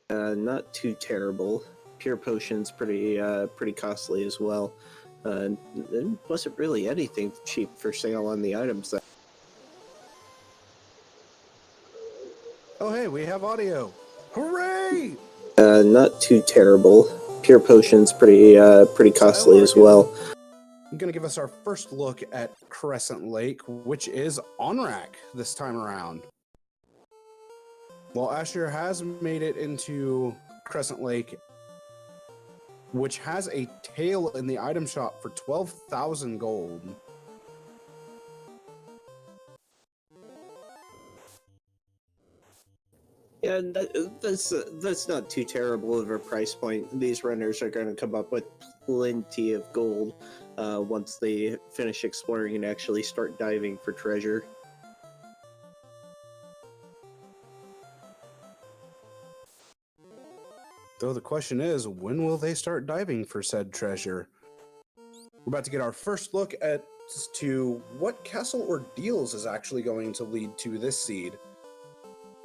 Not too terrible. Pure potion's pretty costly as well. There wasn't really anything cheap for sale on the items that. Oh, hey, we have audio. Hooray! Not too terrible. Pure potion's pretty costly as well. I'm going to give us our first look at Crescent Lake, which is on-rack this time around. Well, Asher has made it into Crescent Lake, which has a tail in the item shop for 12,000 gold. Yeah, that's not too terrible of a price point. These runners are going to come up with plenty of gold once they finish exploring and actually start diving for treasure. Though the question is, when will they start diving for said treasure? We're about to get our first look at to what Castle Ordeals is actually going to lead to this seed.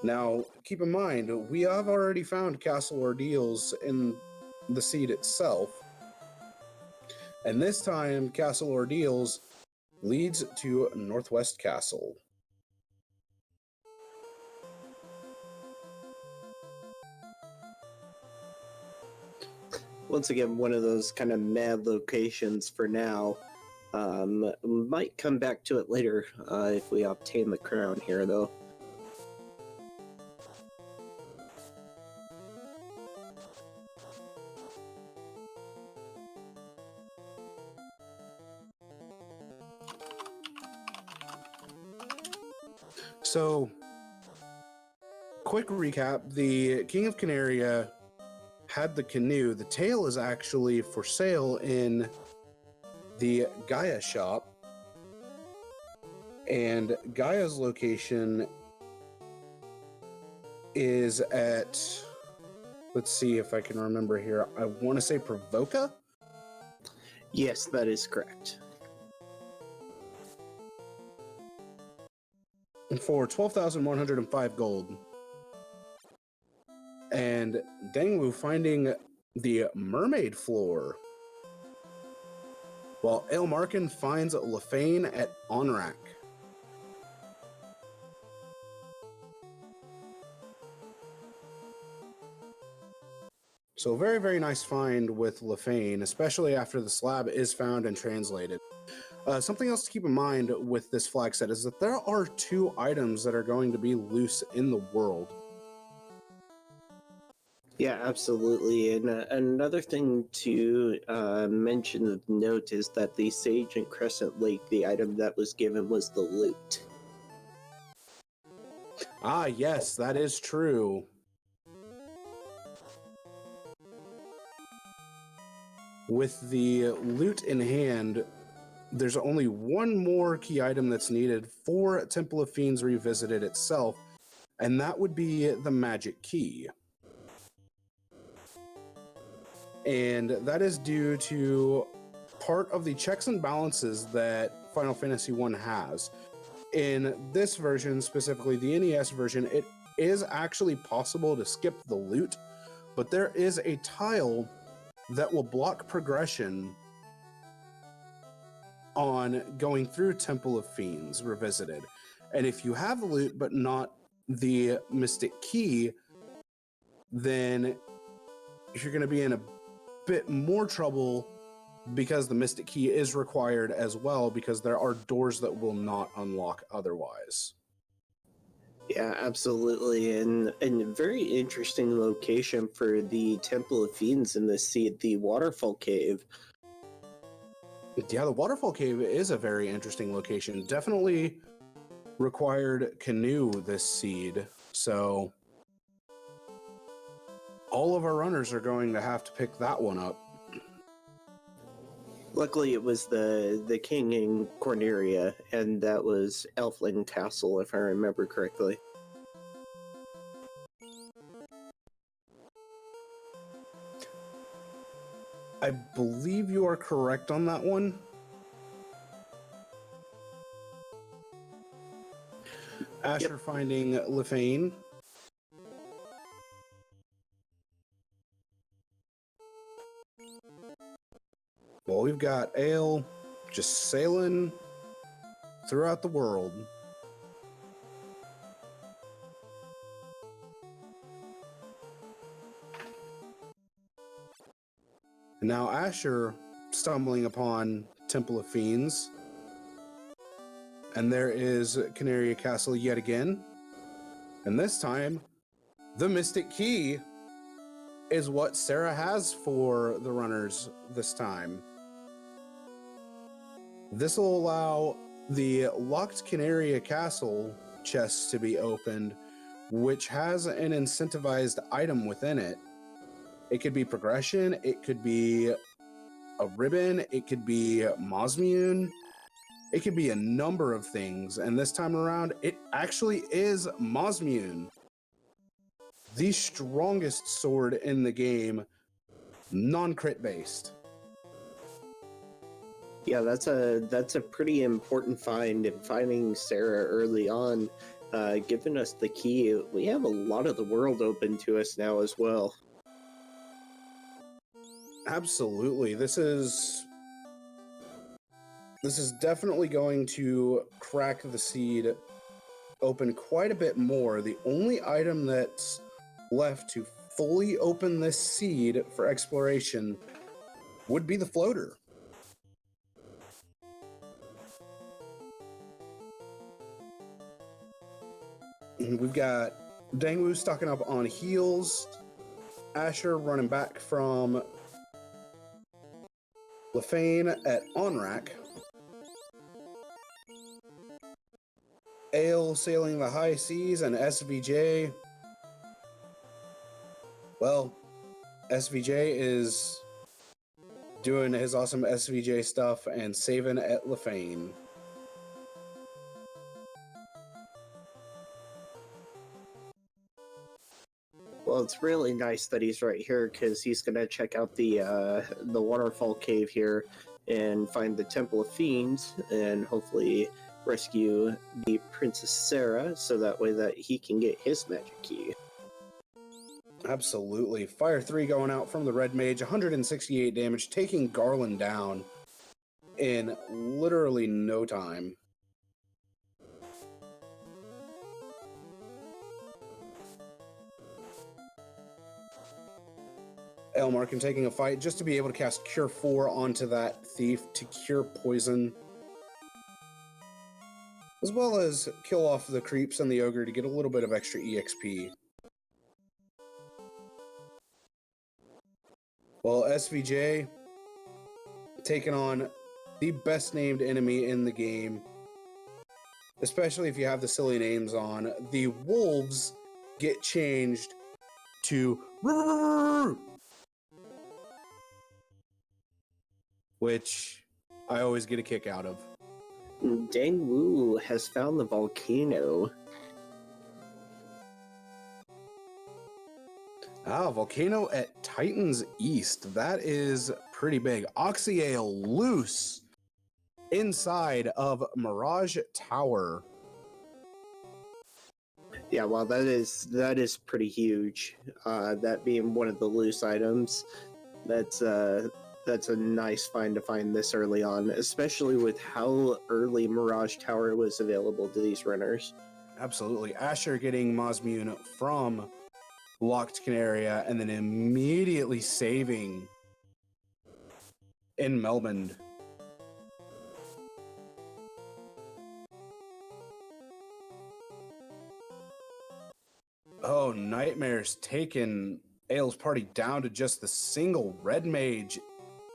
Now, keep in mind, we have already found Castle Ordeals in the seed itself. And this time, Castle Ordeals leads to Northwest Castle. Once again, one of those kind of mad locations for now. Might come back to it later if we obtain the crown here, though. So, quick recap, the King of Canaria had the canoe. The tail is actually for sale in the Gaia shop. And Gaia's location is at, let's see if I can remember here. I want to say Provoca? Yes, that is correct. For 12,105 gold. And Dengwoo finding the mermaid floor. While Aelmarkin finds Lefane at Onrak. So very, very nice find with Lefane, especially after the slab is found and translated. Something else to keep in mind with this flag set is that there are 2 items that are going to be loose in the world. Yeah, absolutely. And another thing to mention of note is that the Sage and Crescent Lake, the item that was given was the loot. Ah, yes, that is true. With the loot in hand, there's only one more key item that's needed for Temple of Fiends Revisited itself, and that would be the magic key. And that is due to part of the checks and balances that Final Fantasy I has. In this version, specifically the NES version, it is actually possible to skip the loot, but there is a tile that will block progression on going through Temple of Fiends Revisited. And if you have the loot but not the Mystic Key, then you're going to be in a bit more trouble because the Mystic Key is required as well, because there are doors that will not unlock otherwise. Yeah, absolutely. And very interesting location for the Temple of Fiends in this seed, the Waterfall Cave. Yeah, the Waterfall Cave is a very interesting location. Definitely required canoe this seed, so all of our runners are going to have to pick that one up. Luckily, it was the king in Corneria, and that was Elfland Castle, if I remember correctly. I believe you are correct on that one. Asher finding Lefane. we've got Ael just sailing throughout the world. And now Asher stumbling upon Temple of Fiends. And there is Canaria Castle yet again. And this time, the Mystic Key is what Sarah has for the runners this time. This will allow the locked Canaria Castle chest to be opened, which has an incentivized item within it. It could be progression, it could be a ribbon, it could be Mosmune, it could be a number of things. And this time around, it actually is Mosmune, the strongest sword in the game, non-crit based. Yeah, that's a pretty important find, and finding Sarah early on, giving us the key. We have a lot of the world open to us now as well. Absolutely. This is definitely going to crack the seed open quite a bit more. The only item that's left to fully open this seed for exploration would be the floater. And we've got Dengwoo stocking up on heals, Asher running back from Lefane at Onrak, Ael sailing the high seas, and SVJ. Well, SVJ is doing his awesome SVJ stuff and saving at Lefane. Well, it's really nice that he's right here, because he's gonna check out the waterfall cave here and find the Temple of Fiends, and hopefully rescue the Princess Sarah, so that way that he can get his magic key. Absolutely. Fire 3 going out from the Red Mage, 168 damage, taking Garland down in literally no time. Aelmarkin taking a fight just to be able to cast Cure 4 onto that thief to cure poison, as well as kill off the creeps and the ogre to get a little bit of extra EXP. While SVJ taking on the best named enemy in the game, especially if you have the silly names on. The wolves get changed to which I always get a kick out of. Dengwoo has found the volcano. Volcano at Titan's East. That is pretty big. Oxyael loose inside of Mirage Tower. Yeah, well, that is pretty huge. That being one of the loose items, that's a nice find to find this early on, especially with how early Mirage Tower was available to these runners. Absolutely. Asher getting Mosmune from Locked Canaria and then immediately saving in Melbourne. Oh, Nightmare's taken Ael's party down to just the single red mage.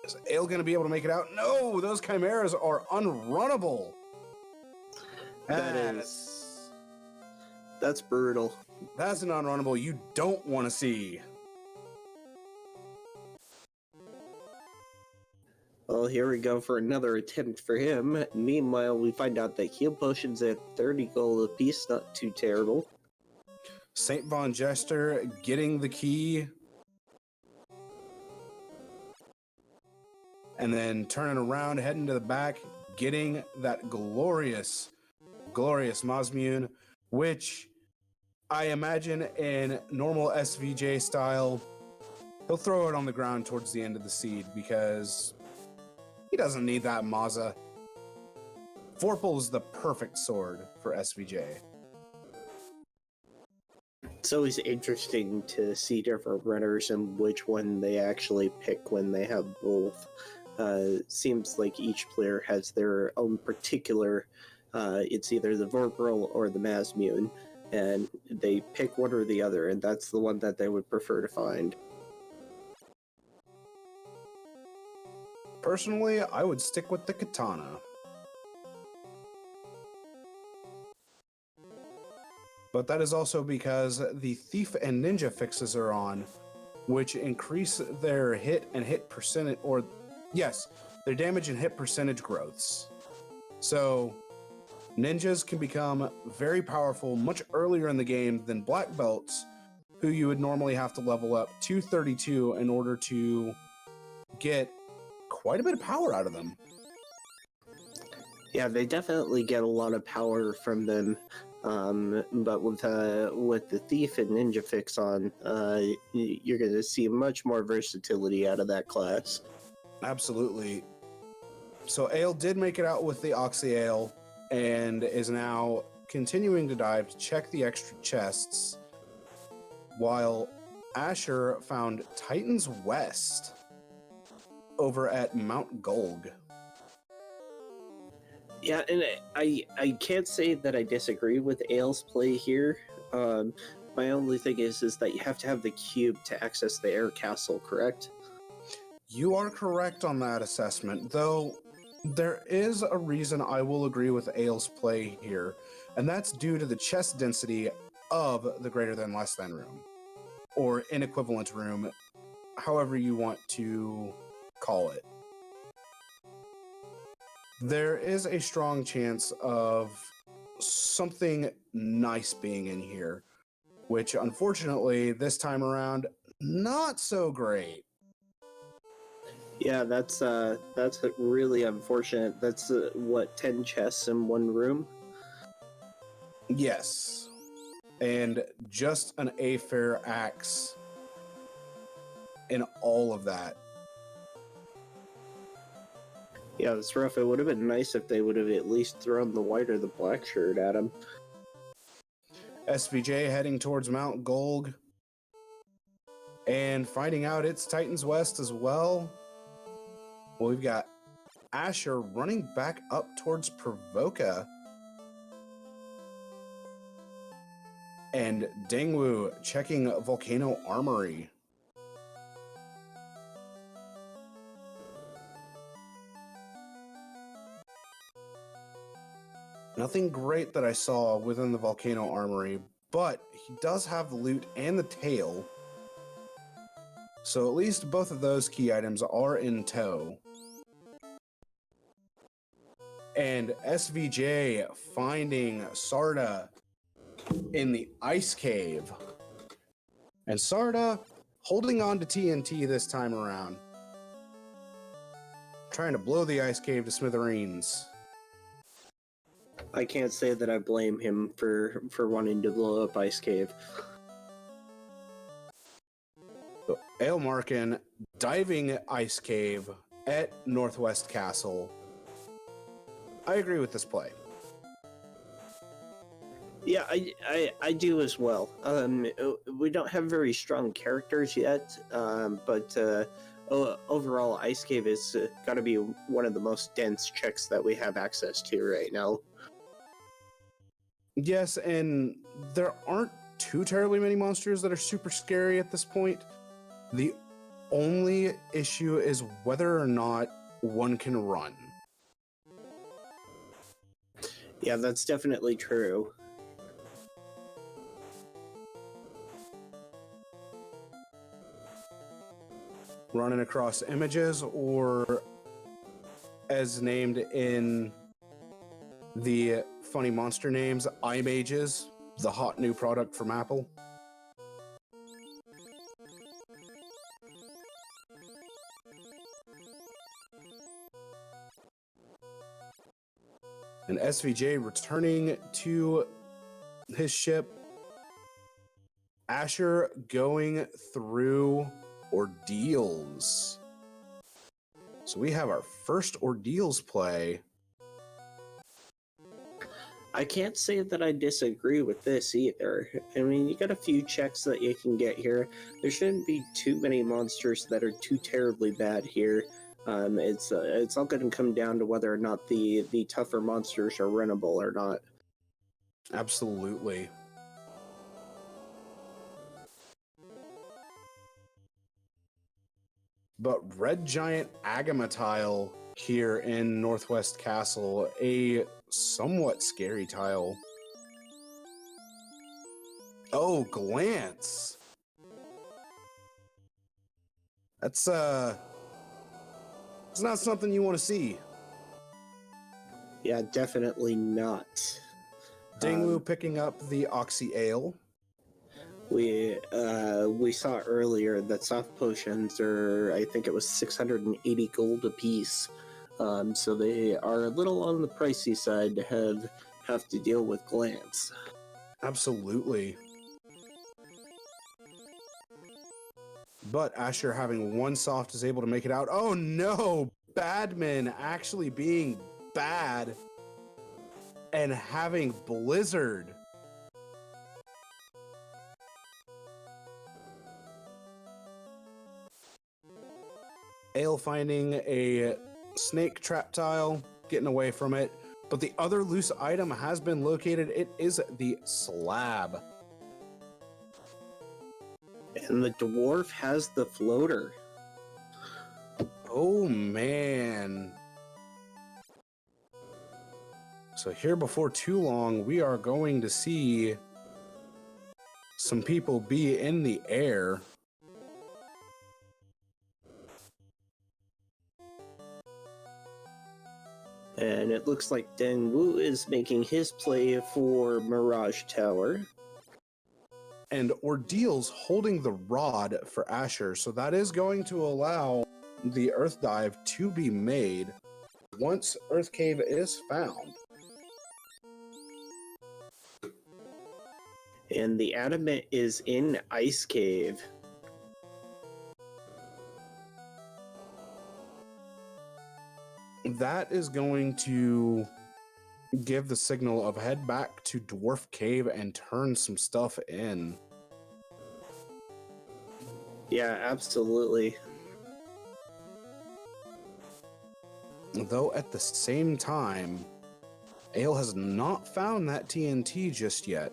Is Ael going to be able to make it out? No, those chimeras are unrunnable. That's brutal. That's an unrunnable you don't want to see. Well, here we go for another attempt for him. Meanwhile, we find out that heal potions at 30 gold apiece, not too terrible. SaintVonJester getting the key. And then turning around, heading to the back, getting that glorious Mosmune, which I imagine in normal SVJ style, he'll throw it on the ground towards the end of the seed because He doesn't need that Maza. Vorpal is the perfect sword for SVJ. It's always interesting to see different runners and which one they actually pick when they have both. Seems like each player has their own particular, it's either the Vorpal or the Mazmune, and they pick one or the other, and that's the one that they would prefer to find. Personally, I would stick with the Katana. But that is also because the Thief and Ninja fixes are on, which increase their hit and hit percentage, or yes, their damage and hit percentage growths. So ninjas can become very powerful much earlier in the game than black belts, who you would normally have to level up to 32 in order to get quite a bit of power out of them. Yeah, they definitely get a lot of power from them, but with the Thief and Ninja fix on, you're going to see much more versatility out of that class. Absolutely. So Ale did make it out with the Oxyale and is now continuing to dive to check the extra chests, while Asher found Titan's West over at Mount Golg. Yeah, and I can't say that I disagree with Ale's play here. My only thing is that you have to have the cube to access the air castle, correct? You are correct on that assessment, though there is a reason I will agree with Ale's play here, and that's due to the chest density of the greater than less than room, or inequivalent room, however you want to call it. There is a strong chance of something nice being in here, which unfortunately this time around, not so great. Yeah, that's really unfortunate. That's what, 10 chests in one room? Yes, and just an Aether axe in all of that. Yeah, that's rough. It would have been nice if they would have at least thrown the white or the black shirt at him. SVJ heading towards Mount Golg and finding out it's Titan's West as well. Well, we've got Asher running back up towards Provoca. And Dengwoo checking Volcano Armory. Nothing great that I saw within the Volcano Armory, but he does have the loot and the tail. So at least both of those key items are in tow. And SVJ finding Sarda in the ice cave. And Sarda holding on to TNT this time around. Trying to blow the ice cave to smithereens. I can't say that I blame him for wanting to blow up Ice Cave. So, Aelmarkin diving ice cave at Northwest Castle. I agree with this play. Yeah, I do as well. We don't have very strong characters yet, but overall, Ice Cave is got to be one of the most dense checks that we have access to right now. Yes, and there aren't too terribly many monsters that are super scary at this point. The only issue is whether or not one can run. Yeah, that's definitely true. Running across images, or as named in the funny monster names, iMages, the hot new product from Apple. And SVJ returning to his ship. Asher going through ordeals. So we have our first Ordeals play. I can't say that I disagree with this either. I mean, you got a few checks that you can get here. There shouldn't be too many monsters that are too terribly bad here. It's all going to come down to whether or not the tougher monsters are runnable or not. Absolutely. But Red Giant Agamatile here in Northwest Castle, a somewhat scary tile. Oh, Glance. That's it's not something you want to see. Yeah, definitely not. Dengwoo picking up the Oxy Ale. We saw earlier that soft potions are, I think it was 680 gold apiece. So they are a little on the pricey side to have to deal with Glance. Absolutely. But Asher, having one soft, is able to make it out. Oh no! Badman actually being bad and having Blizzard. Ale finding a snake trap tile, getting away from it. But the other loose item has been located. It is the slab. And the dwarf has the floater. Oh man. So here before too long, we are going to see some people be in the air. And it looks like Dengwoo is making his play for Mirage Tower. And Ordeals holding the rod for Asher. So that is going to allow the Earth Dive to be made once Earth Cave is found. And the adamant is in Ice Cave. That is going to give the signal of head back to Dwarf Cave and turn some stuff in. Yeah, absolutely. Though at the same time, Ale has not found that TNT just yet.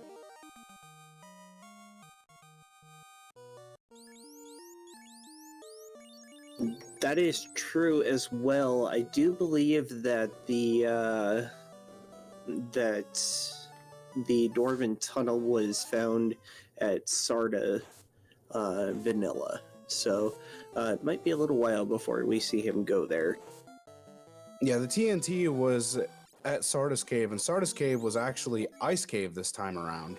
That is true as well. I do believe that the Dwarven Tunnel was found at Sarda Vanilla. So it might be a little while before we see him go there. Yeah, the TNT was at Sardis Cave, and Sardis Cave was actually Ice Cave this time around.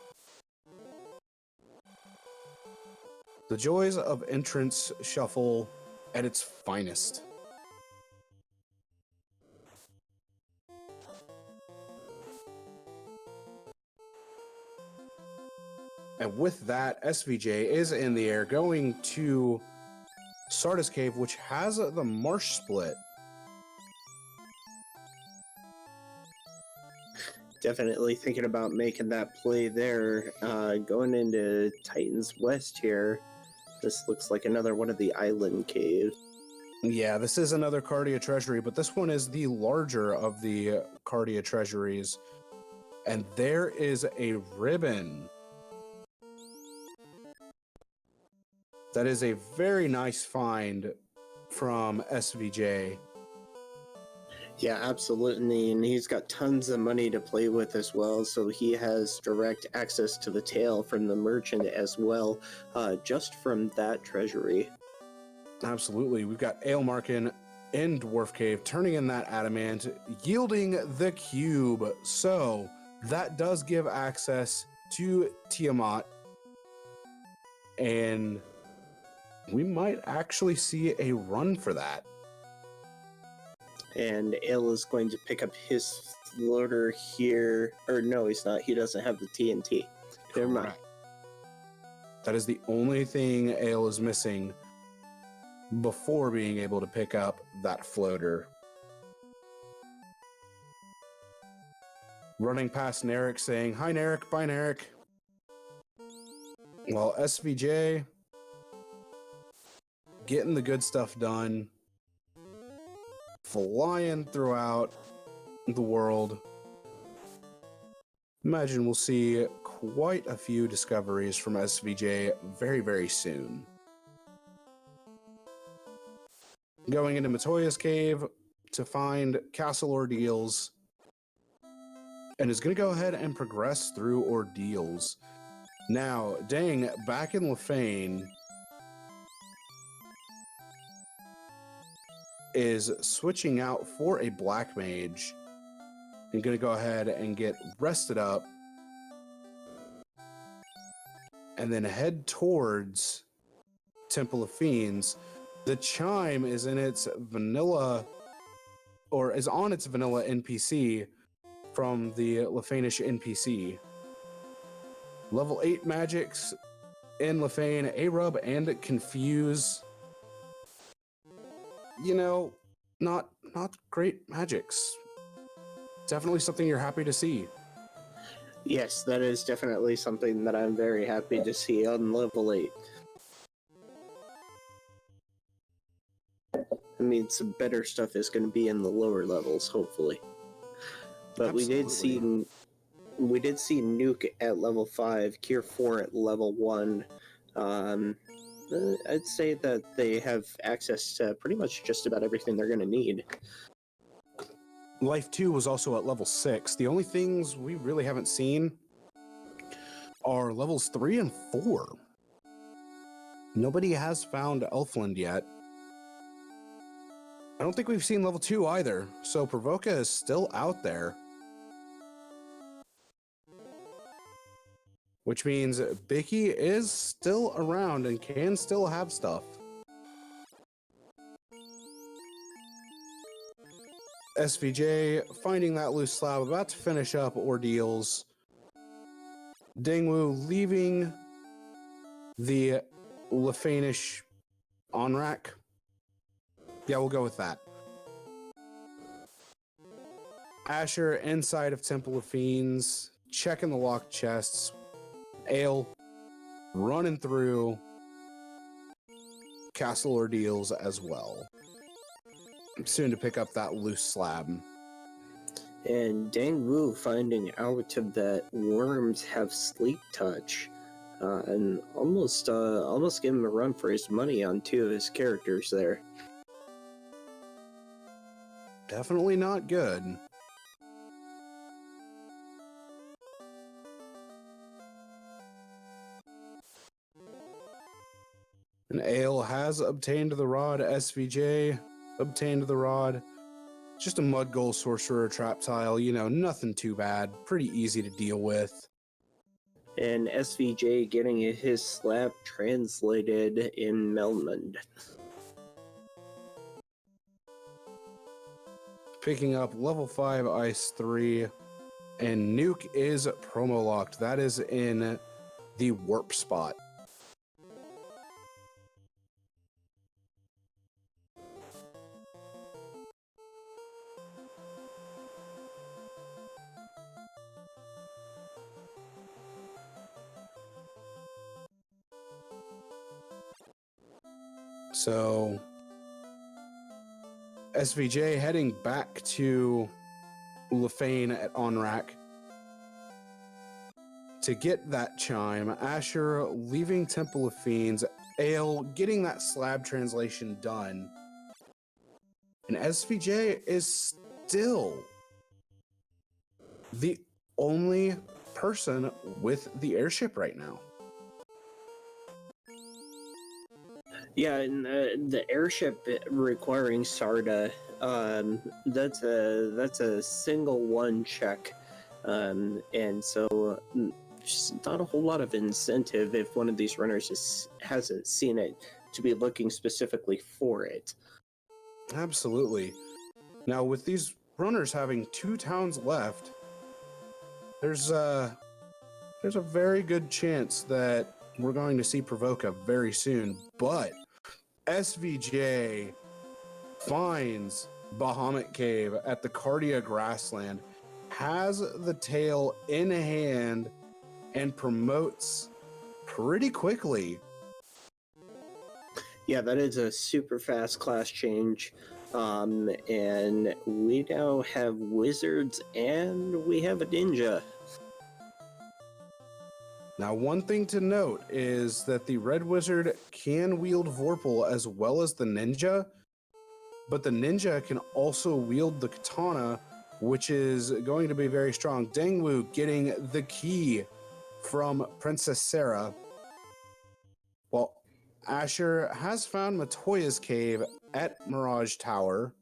The joys of entrance shuffle at its finest. And with that, SVJ is in the air going to Sardis Cave, which has the marsh split. Definitely thinking about making that play there. Going into Titan's West here. This looks like another one of the island caves. Yeah, this is another Cardia Treasury, but this one is the larger of the Cardia Treasuries. And there is a ribbon. That is a very nice find from SVJ. Yeah, absolutely. And he's got tons of money to play with as well. So he has direct access to the tail from the merchant as well, just from that treasury. Absolutely. We've got Aelmarkin in Dwarf Cave, turning in that adamant, yielding the cube. So that does give access to Tiamat. And we might actually see a run for that. And Ale is going to pick up his floater here. Or no, he's not. He doesn't have the TNT. Never mind. That is the only thing Ale is missing. before being able to pick up that floater. Running past Narek saying, "Hi Narek, bye Narek." While SVJ getting the good stuff done, flying throughout the world. Imagine we'll see quite a few discoveries from SVJ very, very soon. Going into Matoya's cave to find Castle Ordeals, and is going to go ahead and progress through Ordeals. Now, dang, back in Lefane is switching out for a Black Mage and going to go ahead and get rested up and then head towards Temple of Fiends. The Chime is in its vanilla, or is on its vanilla NPC from the Lefanish NPC. Level 8 magics in Lefane, A-Rub and Confuse. You know, not great magics. Definitely something you're happy to see. Yes, that is definitely something that I'm very happy to see on level 8. I mean, some better stuff is going to be in the lower levels, hopefully. But Absolutely. we did see Nuke at level 5, Cure 4 at level 1. I'd say that they have access to pretty much just about everything they're going to need. Life 2 was also at level 6. The only things we really haven't seen are levels 3 and 4. Nobody has found Elfland yet. I don't think we've seen level 2 either, so Provoca is still out there. Which means Bicky is still around and can still have stuff. SVJ finding that loose slab, about to finish up Ordeals. Dengwoo leaving the Lefanish on rack. Yeah, we'll go with that. Asher inside of Temple of Fiends, checking the locked chests. Ale running through Castle Ordeals as well. Soon to pick up that loose slab. And Dengwoo finding out that worms have sleep touch, and almost give him a run for his money on 2 of his characters there. Definitely not good. And Ale has obtained the rod. SVJ obtained the rod. Just a mud goal sorcerer trap tile, you know, nothing too bad. Pretty easy to deal with. And SVJ getting his slab translated in Melmond. Picking up level 5 Ice 3. And Nuke is promo locked. That is in the warp spot. So SVJ heading back to Lefane at Onrak to get that chime. Asher leaving Temple of Fiends. Ale getting that slab translation done. And SVJ is still the only person with the airship right now. Yeah, and the airship requiring Sarda, that's a single one check, and so just not a whole lot of incentive if one of these runners hasn't seen it to be looking specifically for it. Absolutely. Now, with these runners having 2 towns left, there's a very good chance that we're going to see Provoca very soon, but SVJ finds Bahamut Cave at the Cardia grassland, has the tail in hand, and promotes pretty quickly. Yeah, that is a super fast class change. And we now have wizards and we have a ninja. Now, one thing to note is that the Red Wizard can wield Vorpal as well as the ninja, but the ninja can also wield the katana, which is going to be very strong. Dengwoo getting the key from Princess Sarah, while Asher has found Matoya's cave at Mirage Tower,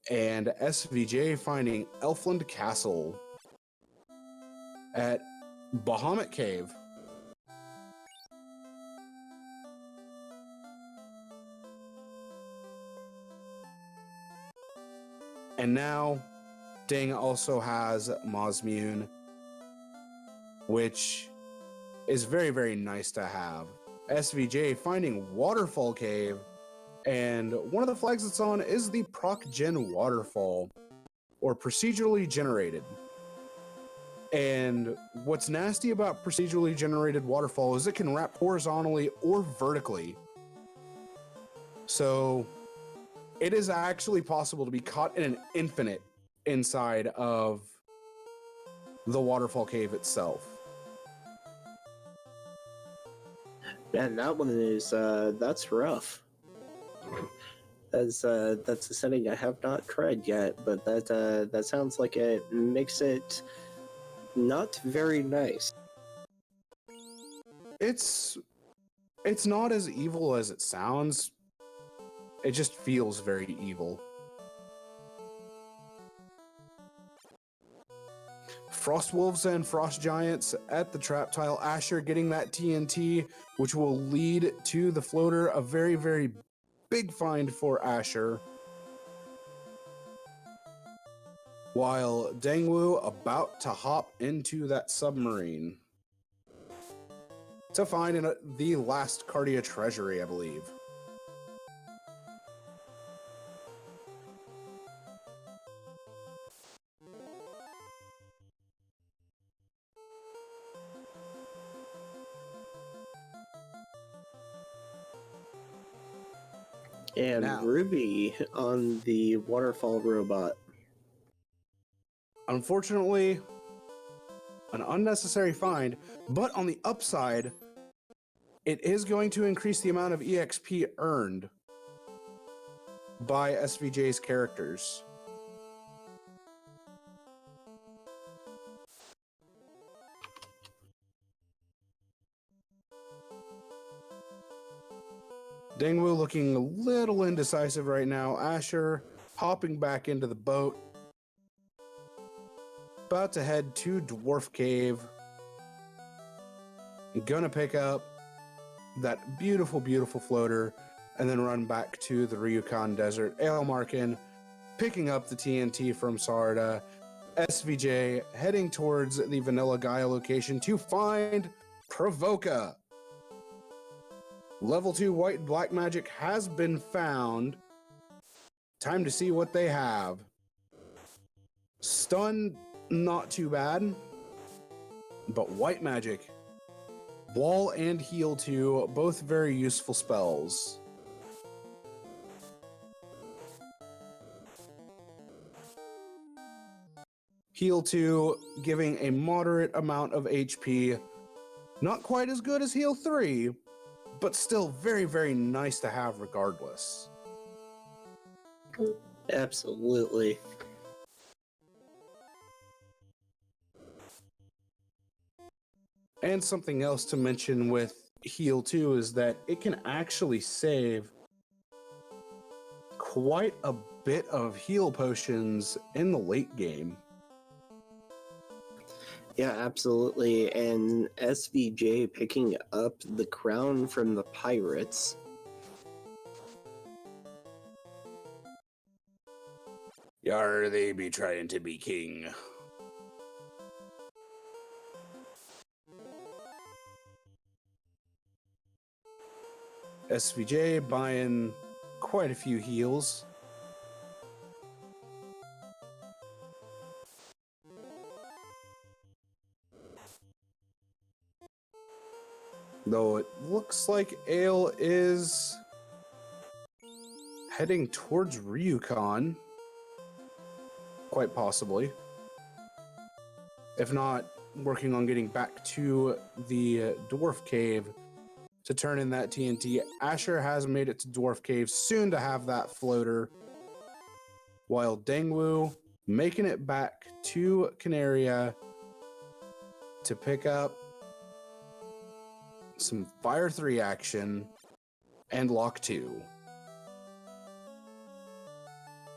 and SVJ finding Elfland Castle at Bahamut Cave. And now, Ding also has Mosmune, which is very, very nice to have. SVJ finding Waterfall Cave, and one of the flags it's on is the Proc Gen Waterfall, or procedurally generated. And what's nasty about procedurally generated waterfall is it can wrap horizontally or vertically. So it is actually possible to be caught in an infinite inside of the waterfall cave itself. Man, that one is that's rough. That's a setting I have not tried yet, but that sounds like it makes it not very nice. It's not as evil as it sounds. It just feels very evil. Frost Wolves and Frost Giants at the trap tile. Asher getting that TNT, which will lead to the floater. A very, very big find for Asher. While Dengwoo about to hop into that submarine to find the last Cardia treasury, I believe. And Now, Ruby on the waterfall robot. unfortunately, an unnecessary find, but on the upside, it is going to increase the amount of EXP earned by SVJ's characters. Dengwoo looking a little indecisive right now. Asher hopping back into the boat. About to head to Dwarf Cave. Gonna pick up that beautiful, beautiful floater and then run back to the Ryukon Desert. Aelmarkin picking up the TNT from Sarda. SVJ heading towards the Vanilla Gaia location to find Provoca. Level 2 white and black magic has been found. Time to see what they have. Stun, not too bad. But white magic, wall and heal 2, both very useful spells. Heal 2 giving a moderate amount of HP. Not quite as good as heal 3, but still very, very nice to have regardless. Absolutely. And something else to mention with heal 2 is that it can actually save quite a bit of heal potions in the late game. Yeah, absolutely. And SVJ picking up the crown from the pirates. Yar, they be trying to be king. SVJ buying quite a few heals. Though it looks like Ale is heading towards Ryukon. Quite possibly. If not, working on getting back to the Dwarf Cave to turn in that TNT. Asher has made it to Dwarf Cave, soon to have that floater. While Dengwoo making it back to Canaria to pick up some Fire 3 action and Lock 2.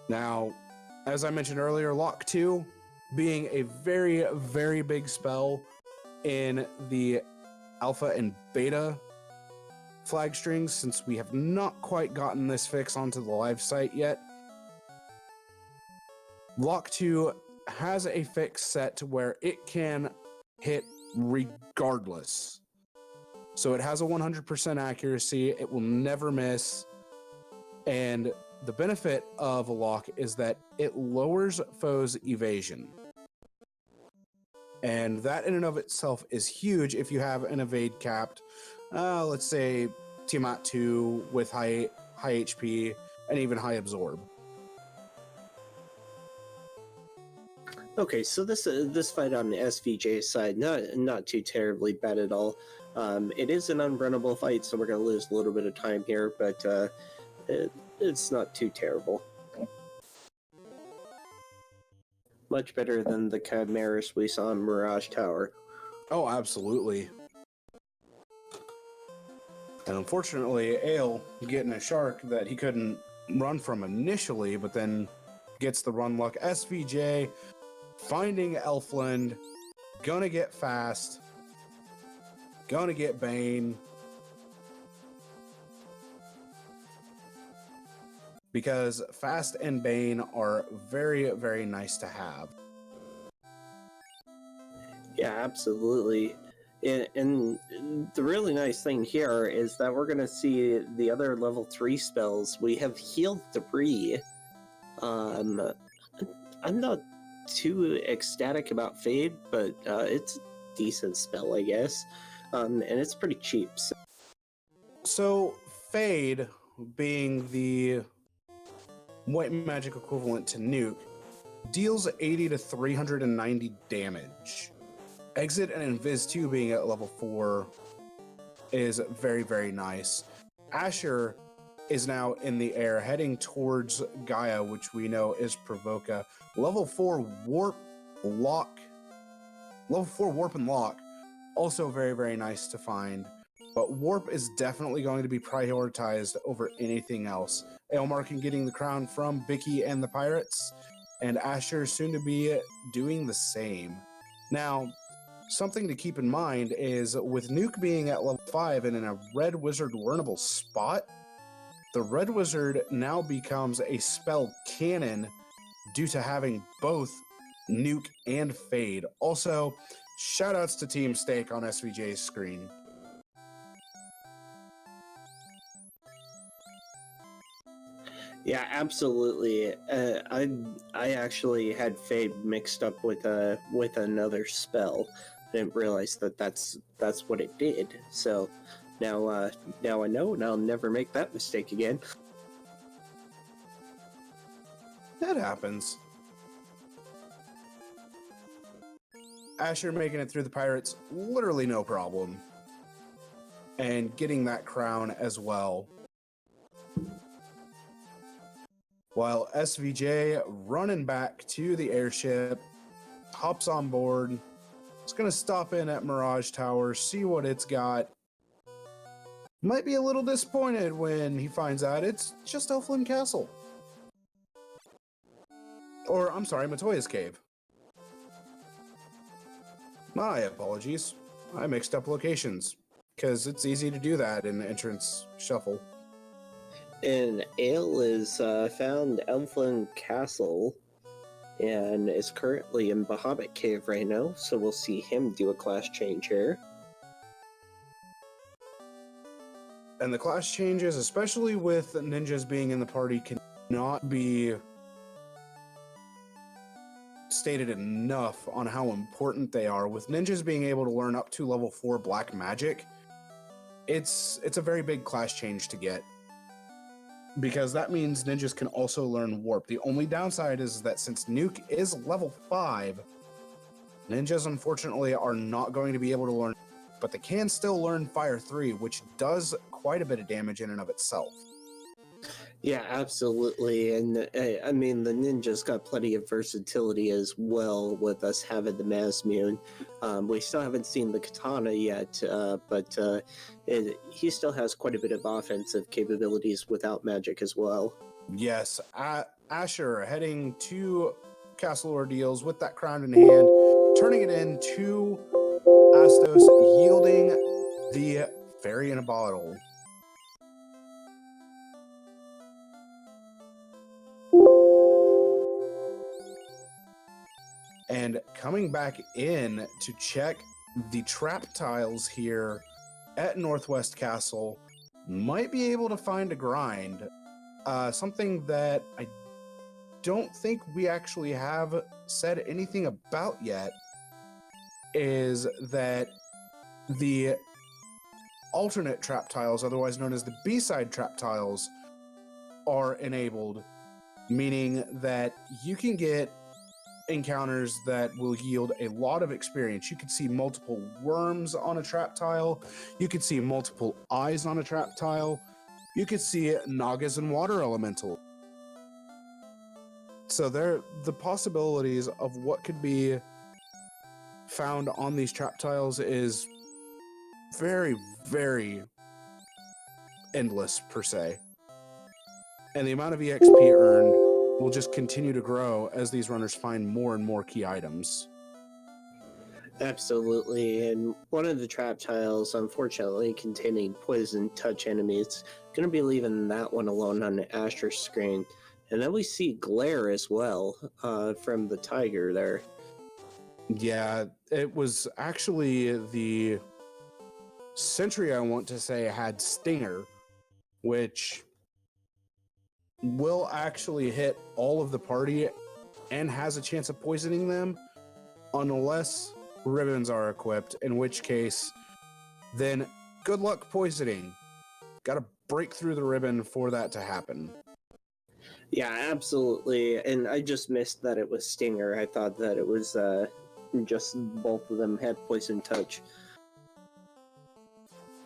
Now, as I mentioned earlier, Lock 2 being a very, very big spell in the Alpha and Beta flag strings, since we have not quite gotten this fix onto the live site yet. Lock 2 has a fix set to where it can hit regardless. So it has a 100% accuracy, it will never miss, and the benefit of a lock is that it lowers foes' evasion. And that in and of itself is huge if you have an evade capped, let's say Tiamat 2 with high HP and even high absorb. Okay, so this fight on the SVJ side, not too terribly bad at all. It is an unrunnable fight, so we're going to lose a little bit of time here, but it's not too terrible. Much better than the Chimeras we saw in Mirage Tower. Oh, absolutely. And unfortunately, Ale getting a shark that he couldn't run from initially, but then gets the run luck. SVJ finding Elfland, gonna get fast, gonna get Bane. Because Fast and Bane are very, very nice to have. Yeah, absolutely. And the really nice thing here is that we're going to see the other level 3 spells. We have Healed 3. I'm not too ecstatic about Fade, but it's a decent spell, I guess. And it's pretty cheap. So Fade, being the white magic equivalent to Nuke, deals 80 to 390 damage. Exit and Invis 2 being at level 4 is very, very nice. Asher is now in the air, heading towards Gaia, which we know is Provoca. Level 4 Warp Lock. Level 4 Warp and Lock, also very, very nice to find. But Warp is definitely going to be prioritized over anything else. Aelmarkin getting the crown from Bicky and the Pirates, and Asher soon to be doing the same. Now, something to keep in mind is with Nuke being at level 5 and in a Red Wizard learnable spot, the Red Wizard now becomes a spell cannon due to having both Nuke and Fade. Also, shoutouts to Team Steak on SVJ's screen. Yeah, absolutely. I actually had Fade mixed up with another spell. I didn't realize that's what it did. So now I know, and I'll never make that mistake again. That happens. Asher making it through the Pirates, literally no problem. And getting that crown as well. While SVJ running back to the airship, hops on board. It's going to stop in at Mirage Tower, see what it's got. Might be a little disappointed when he finds out it's just Elfland Castle. Or, I'm sorry, Matoya's Cave. My apologies. I mixed up locations, because it's easy to do that in the entrance shuffle. And Ale is found Elfland Castle and is currently in Bahamut Cave right now, so we'll see him do a class change here. And the class changes, especially with ninjas being in the party, cannot be stated enough on how important they are. With ninjas being able to learn up to level 4 black magic, it's a very big class change to get, because that means ninjas can also learn warp. The only downside is that since nuke is level 5, ninjas unfortunately are not going to be able to learn, but they can still learn fire 3, which does quite a bit of damage in and of itself. Yeah, absolutely. And I mean, the ninja's got plenty of versatility as well, with us having the Masmune. We still haven't seen the katana yet, but he still has quite a bit of offensive capabilities without magic as well. Yes, Asher heading to Castle Ordeals with that crown in hand, turning it into Astos, yielding the fairy in a bottle. And coming back in to check the trap tiles here at Northwest Castle, might be able to find a grind. Something that I don't think we actually have said anything about yet is that the alternate trap tiles, otherwise known as the B-side trap tiles, are enabled, meaning that you can get encounters that will yield a lot of experience. You could see multiple worms on a trap tile, you could see multiple eyes on a trap tile, you could see Nagas and water elemental. So the possibilities of what could be found on these trap tiles is very, very endless per se. And the amount of EXP earned will just continue to grow as these runners find more and more key items. Absolutely, and one of the trap tiles, unfortunately, containing poison touch enemies, going to be leaving that one alone on the Asher screen. And then we see glare as well from the tiger there. Yeah, it was actually the sentry, I want to say, had stinger, which will actually hit all of the party and has a chance of poisoning them unless ribbons are equipped, in which case then good luck poisoning. Gotta break through the ribbon for that to happen. Yeah, absolutely. And I just missed that it was stinger. I thought that it was just both of them had poison touch.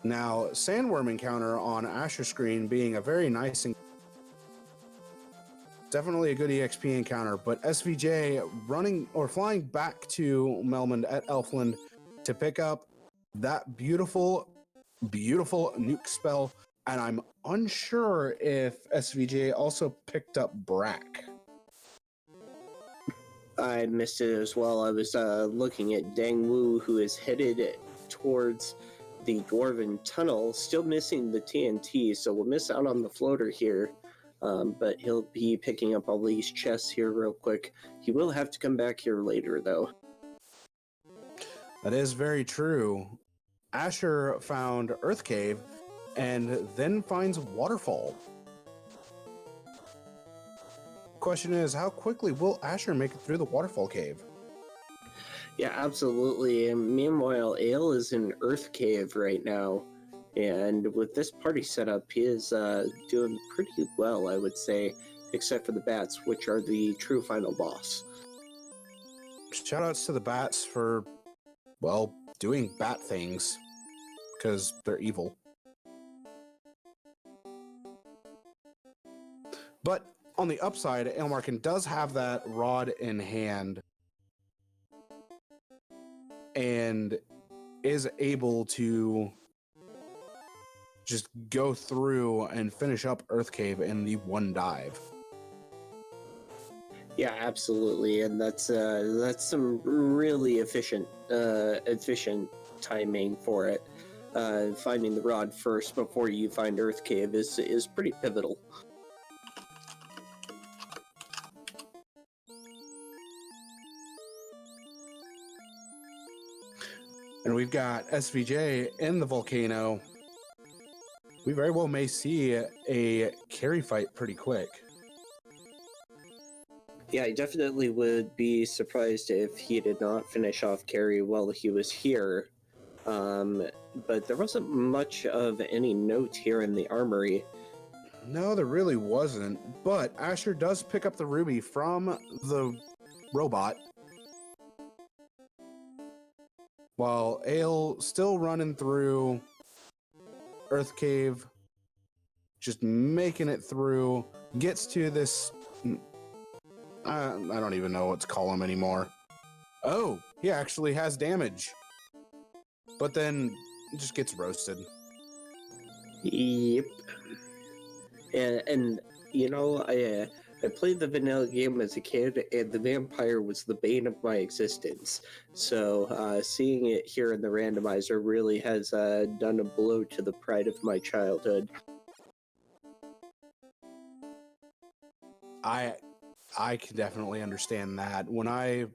Now, sandworm encounter on Asher screen being a very nice and definitely a good EXP encounter, but SVJ running or flying back to Melmond at Elfland to pick up that beautiful, beautiful nuke spell, and I'm unsure if SVJ also picked up Brack. I missed it as well. I was looking at Dengwoo, who is headed towards the Dwarven Tunnel, still missing the TNT, so we'll miss out on the floater here. But he'll be picking up all these chests here real quick. He will have to come back here later, though. That is very true. Asher found Earth Cave and then finds Waterfall. Question is, how quickly will Asher make it through the Waterfall Cave? Yeah, absolutely. And meanwhile, Ale is in Earth Cave right now. And with this party setup, he is doing pretty well, I would say, except for the bats, which are the true final boss. Shoutouts to the bats for, well, doing bat things, because they're evil. But on the upside, Aelmarkin does have that rod in hand and is able to just go through and finish up Earth Cave in the one dive. Yeah, absolutely, and that's some really efficient timing for it. Finding the rod first before you find Earth Cave is pretty pivotal. And we've got SVJ in the volcano. we very well may see a carry fight pretty quick. Yeah, I definitely would be surprised if he did not finish off carry while he was here. But there wasn't much of any note here in the armory. No, there really wasn't. But Asher does pick up the ruby from the robot, while Ale still running through Earth Cave, just making it through, gets to this. I don't even know what to call him anymore. Oh, he actually has damage. But then just gets roasted. Yep. And you know, I played the vanilla game as a kid, and the vampire was the bane of my existence. So seeing it here in the randomizer really has done a blow to the pride of my childhood. I can definitely understand that. When I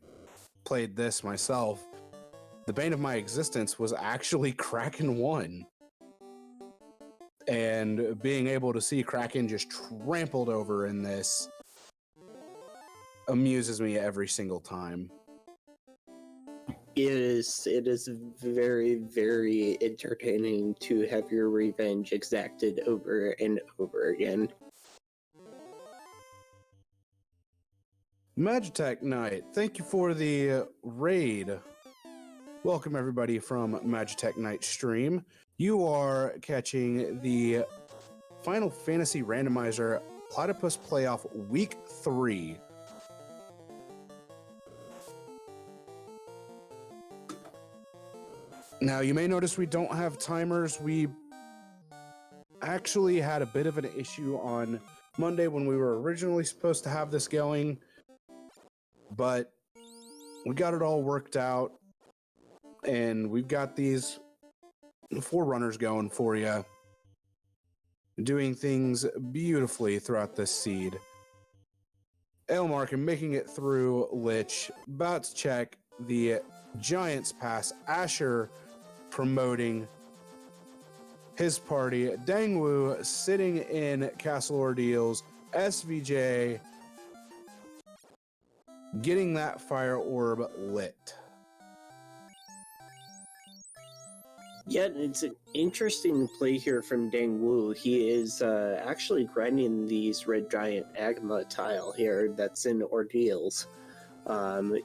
played this myself, the bane of my existence was actually Kraken 1. And being able to see Kraken just trampled over in this amuses me every single time. It is very, very entertaining to have your revenge exacted over and over again. Magitech Knight, thank you for the raid. Welcome everybody from Magitech Knight stream. You are catching the Final Fantasy Randomizer Platypus Playoff Week 3. Now, you may notice we don't have timers. We actually had a bit of an issue on Monday when we were originally supposed to have this going, but we got it all worked out, and we've got these 4 runners going for you, doing things beautifully throughout this seed. Aelmarkin making it through Lich, about to check the Giants Pass. Asher promoting his party. Dengwoo sitting in Castle Ordeals. SVJ getting that fire orb lit. Yeah, it's an interesting play here from Dengwoo. He is actually grinding these red giant agma tile here that's in Ordeals,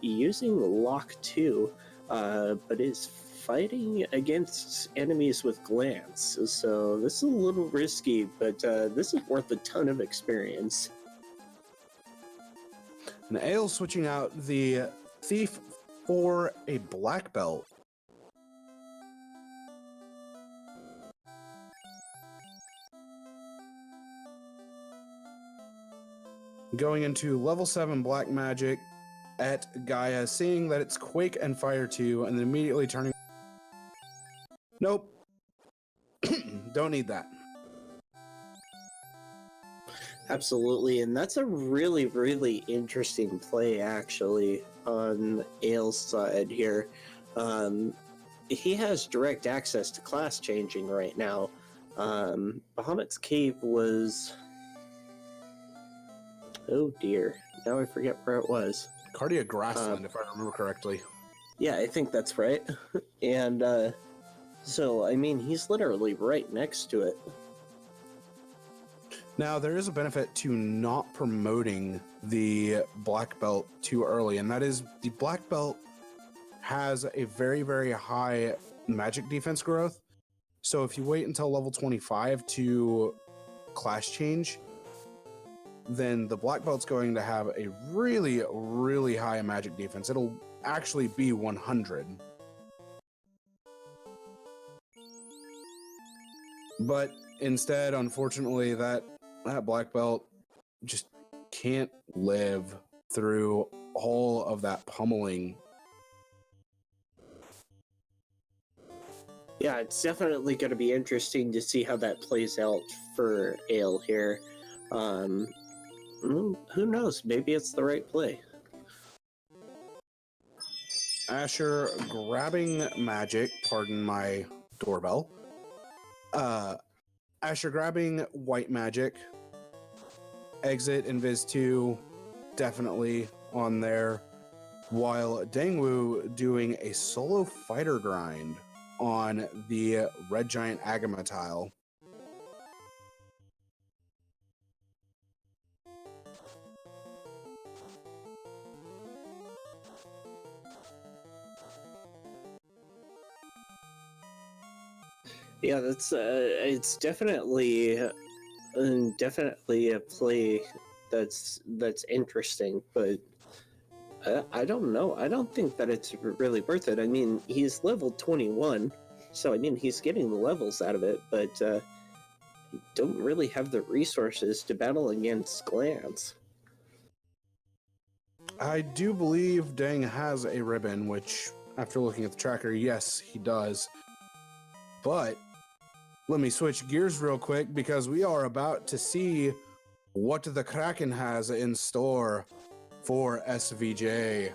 using Lock 2, but is fighting against enemies with Glance. So this is a little risky, but this is worth a ton of experience. And Ale switching out the Thief for a black belt. Going into level 7 black magic at Gaia, seeing that it's Quake and Fire 2, and then immediately turning. Nope. Don't need that. Absolutely, and that's a really, really interesting play, actually, on Ale's side here. He has direct access to class changing right now. Bahamut's Cave was... Oh dear, now I forget where it was. Cardia Grassland, if I remember correctly. Yeah, I think that's right. And so, I mean, he's literally right next to it. Now, there is a benefit to not promoting the black belt too early, and that is the black belt has a very, very high magic defense growth. So if you wait until level 25 to class change, then the black belt's going to have a really, really high magic defense. It'll actually be 100. But instead, unfortunately, that black belt just can't live through all of that pummeling. Yeah, it's definitely going to be interesting to see how that plays out for Ale here. Who knows? Maybe it's the right play. Asher grabbing magic, pardon my doorbell, Asher grabbing white magic. Exit Invis 2 definitely on there. While Dengwoo doing a solo fighter grind on the red giant Agama tile. Yeah, that's it's definitely definitely a play that's interesting, but I don't know. I don't think that it's really worth it. I mean, he's level 21, so I mean he's getting the levels out of it, but don't really have the resources to battle against Glance. I do believe Deng has a ribbon, which, after looking at the tracker, yes, he does. But let me switch gears real quick because we are about to see what the Kraken has in store for SVJ.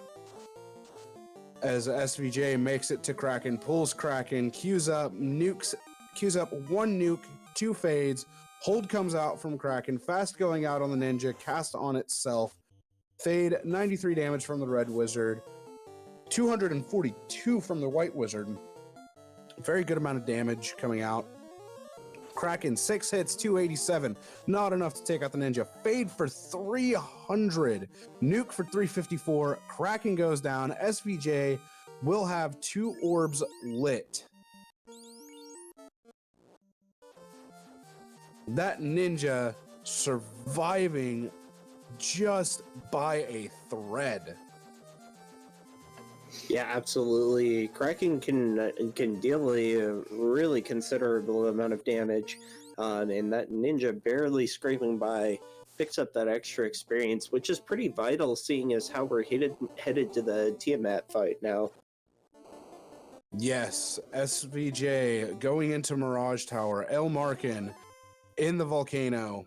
As SVJ makes it to Kraken, pulls Kraken, queues up one nuke, 2 fades, hold comes out from Kraken, fast going out on the ninja, cast on itself, fade, 93 damage from the red wizard, 242 from the white wizard. Very good amount of damage coming out. Kraken, 6 hits, 287. Not enough to take out the ninja. Fade for 300. Nuke for 354. Kraken goes down. SVJ will have 2 orbs lit. That ninja surviving just by a thread. Yeah, absolutely. Kraken can deal a really considerable amount of damage, and that ninja barely scraping by picks up that extra experience, which is pretty vital, seeing as how we're headed to the Tiamat fight now. Yes, SVJ going into Mirage Tower. Aelmarkin in the volcano.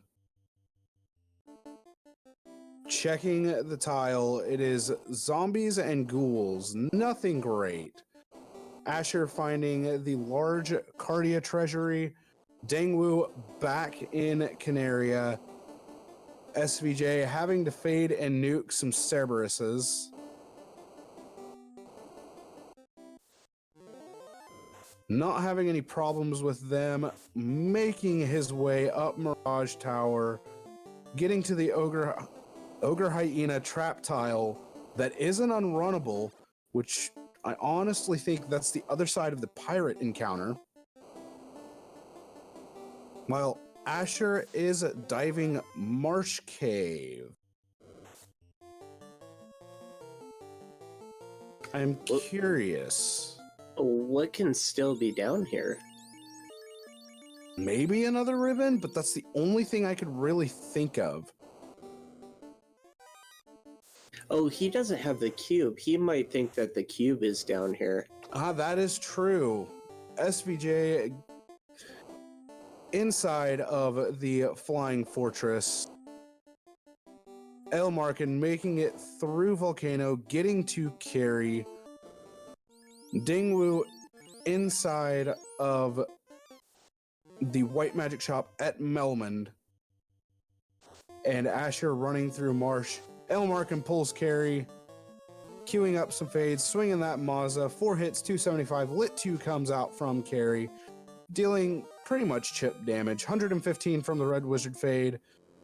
Checking the tile, it is zombies and ghouls. Nothing great. Asher finding the large Cardia treasury. Dengwoo back in Canaria. SVJ having to fade and nuke some Cerberuses. Not having any problems with them. Making his way up Mirage Tower. Getting to the Ogre Hyena trap tile that isn't unrunnable, which I honestly think that's the other side of the pirate encounter. While Asher is diving Marsh Cave. I'm curious. What can still be down here? Maybe another ribbon, but that's the only thing I could really think of. Oh, he doesn't have the cube. He might think that the cube is down here. That is true. SVJ inside of the flying fortress. Aelmarkin making it through Volcano, getting to carry. Dengwoo inside of the white magic shop at Melmond. And Asher running through Marsh. Aelmarkin pulls carry, queuing up some fades, swinging that Mazza. 4 hits, 275. Lit 2 comes out from carry, dealing pretty much chip damage. 115 from the red wizard fade,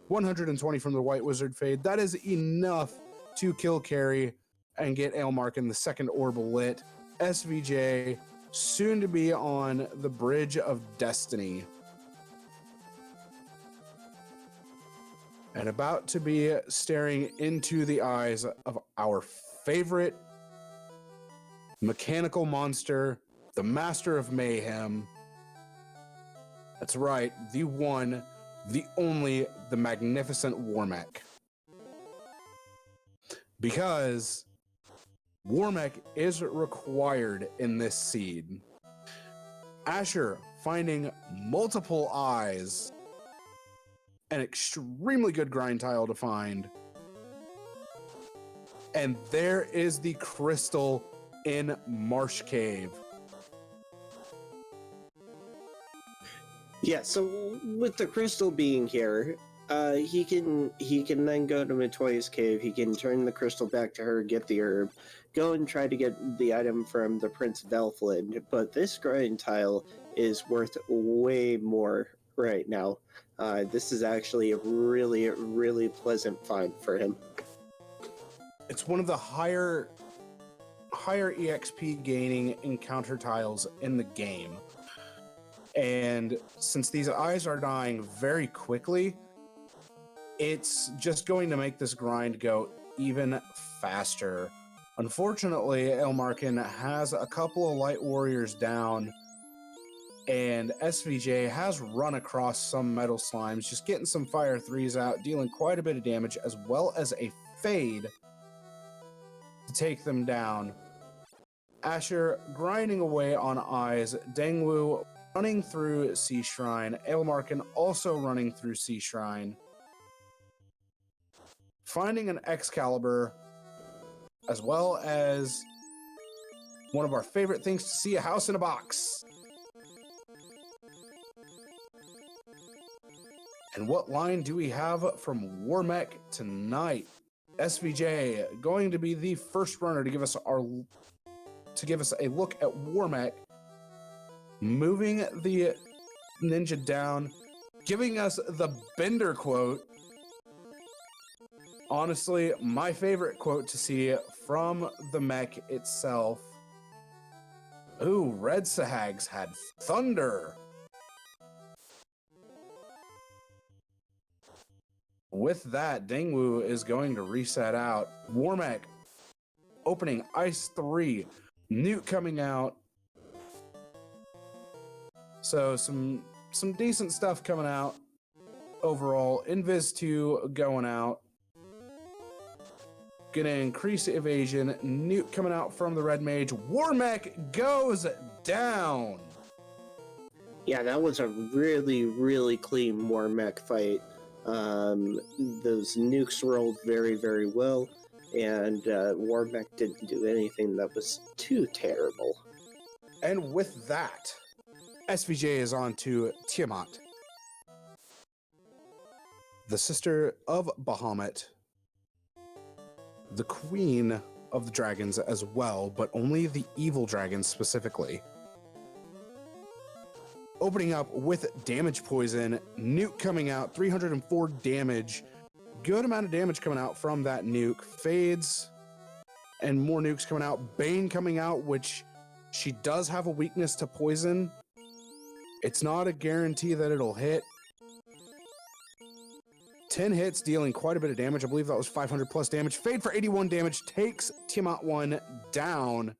120 from the white wizard fade. That is enough to kill carry and get Aelmarkin the second orb lit. SVJ soon to be on the Bridge of Destiny. And about to be staring into the eyes of our favorite mechanical monster, the Master of Mayhem. That's right, the one, the only, the magnificent Warmech. Because Warmech is required in this seed. Asher finding multiple eyes. An extremely good grind tile to find. And there is the crystal in Marsh Cave. Yeah, so with the crystal being here, he can then go to Matoya's cave. He can turn the crystal back to her, get the herb, go and try to get the item from the Prince of Elfland. But this grind tile is worth way more right now. This is actually a really, really pleasant find for him. It's one of the higher EXP gaining encounter tiles in the game. And since these eyes are dying very quickly, it's just going to make this grind go even faster. Unfortunately, Aelmarkin has a couple of light warriors down, and SVJ has run across some metal slimes, just getting some fire 3s out, dealing quite a bit of damage, as well as a fade to take them down. Asher grinding away on eyes, Dengwoo running through Sea Shrine, Aelmarkin also running through Sea Shrine, finding an Excalibur, as well as one of our favorite things to see, a house in a box. And what line do we have from Warmech tonight? SVJ going to be the first runner to give us a look at Warmech, moving the ninja down, giving us the Bender quote. Honestly, my favorite quote to see from the mech itself. Ooh, Red Sahags had thunder. With that, Dengwoo is going to reset out. Warmech opening Ice 3. Newt coming out. So some decent stuff coming out overall. Invis 2 going out. Gonna increase evasion. Newt coming out from the red mage. Warmech goes down. Yeah, that was a really, really clean Warmech fight. Those nukes rolled very, very well, and Warmech didn't do anything that was too terrible. And with that, SVJ is on to Tiamat, the sister of Bahamut, the queen of the dragons as well, but only the evil dragons specifically. Opening up with damage poison, nuke coming out, 304 damage. Good amount of damage coming out from that nuke. Fades and more nukes coming out. Bane coming out, which she does have a weakness to poison. It's not a guarantee that it'll hit. 10 hits, dealing quite a bit of damage. I believe that was 500 plus damage. Fade for 81 damage, takes Tiamat 1 down,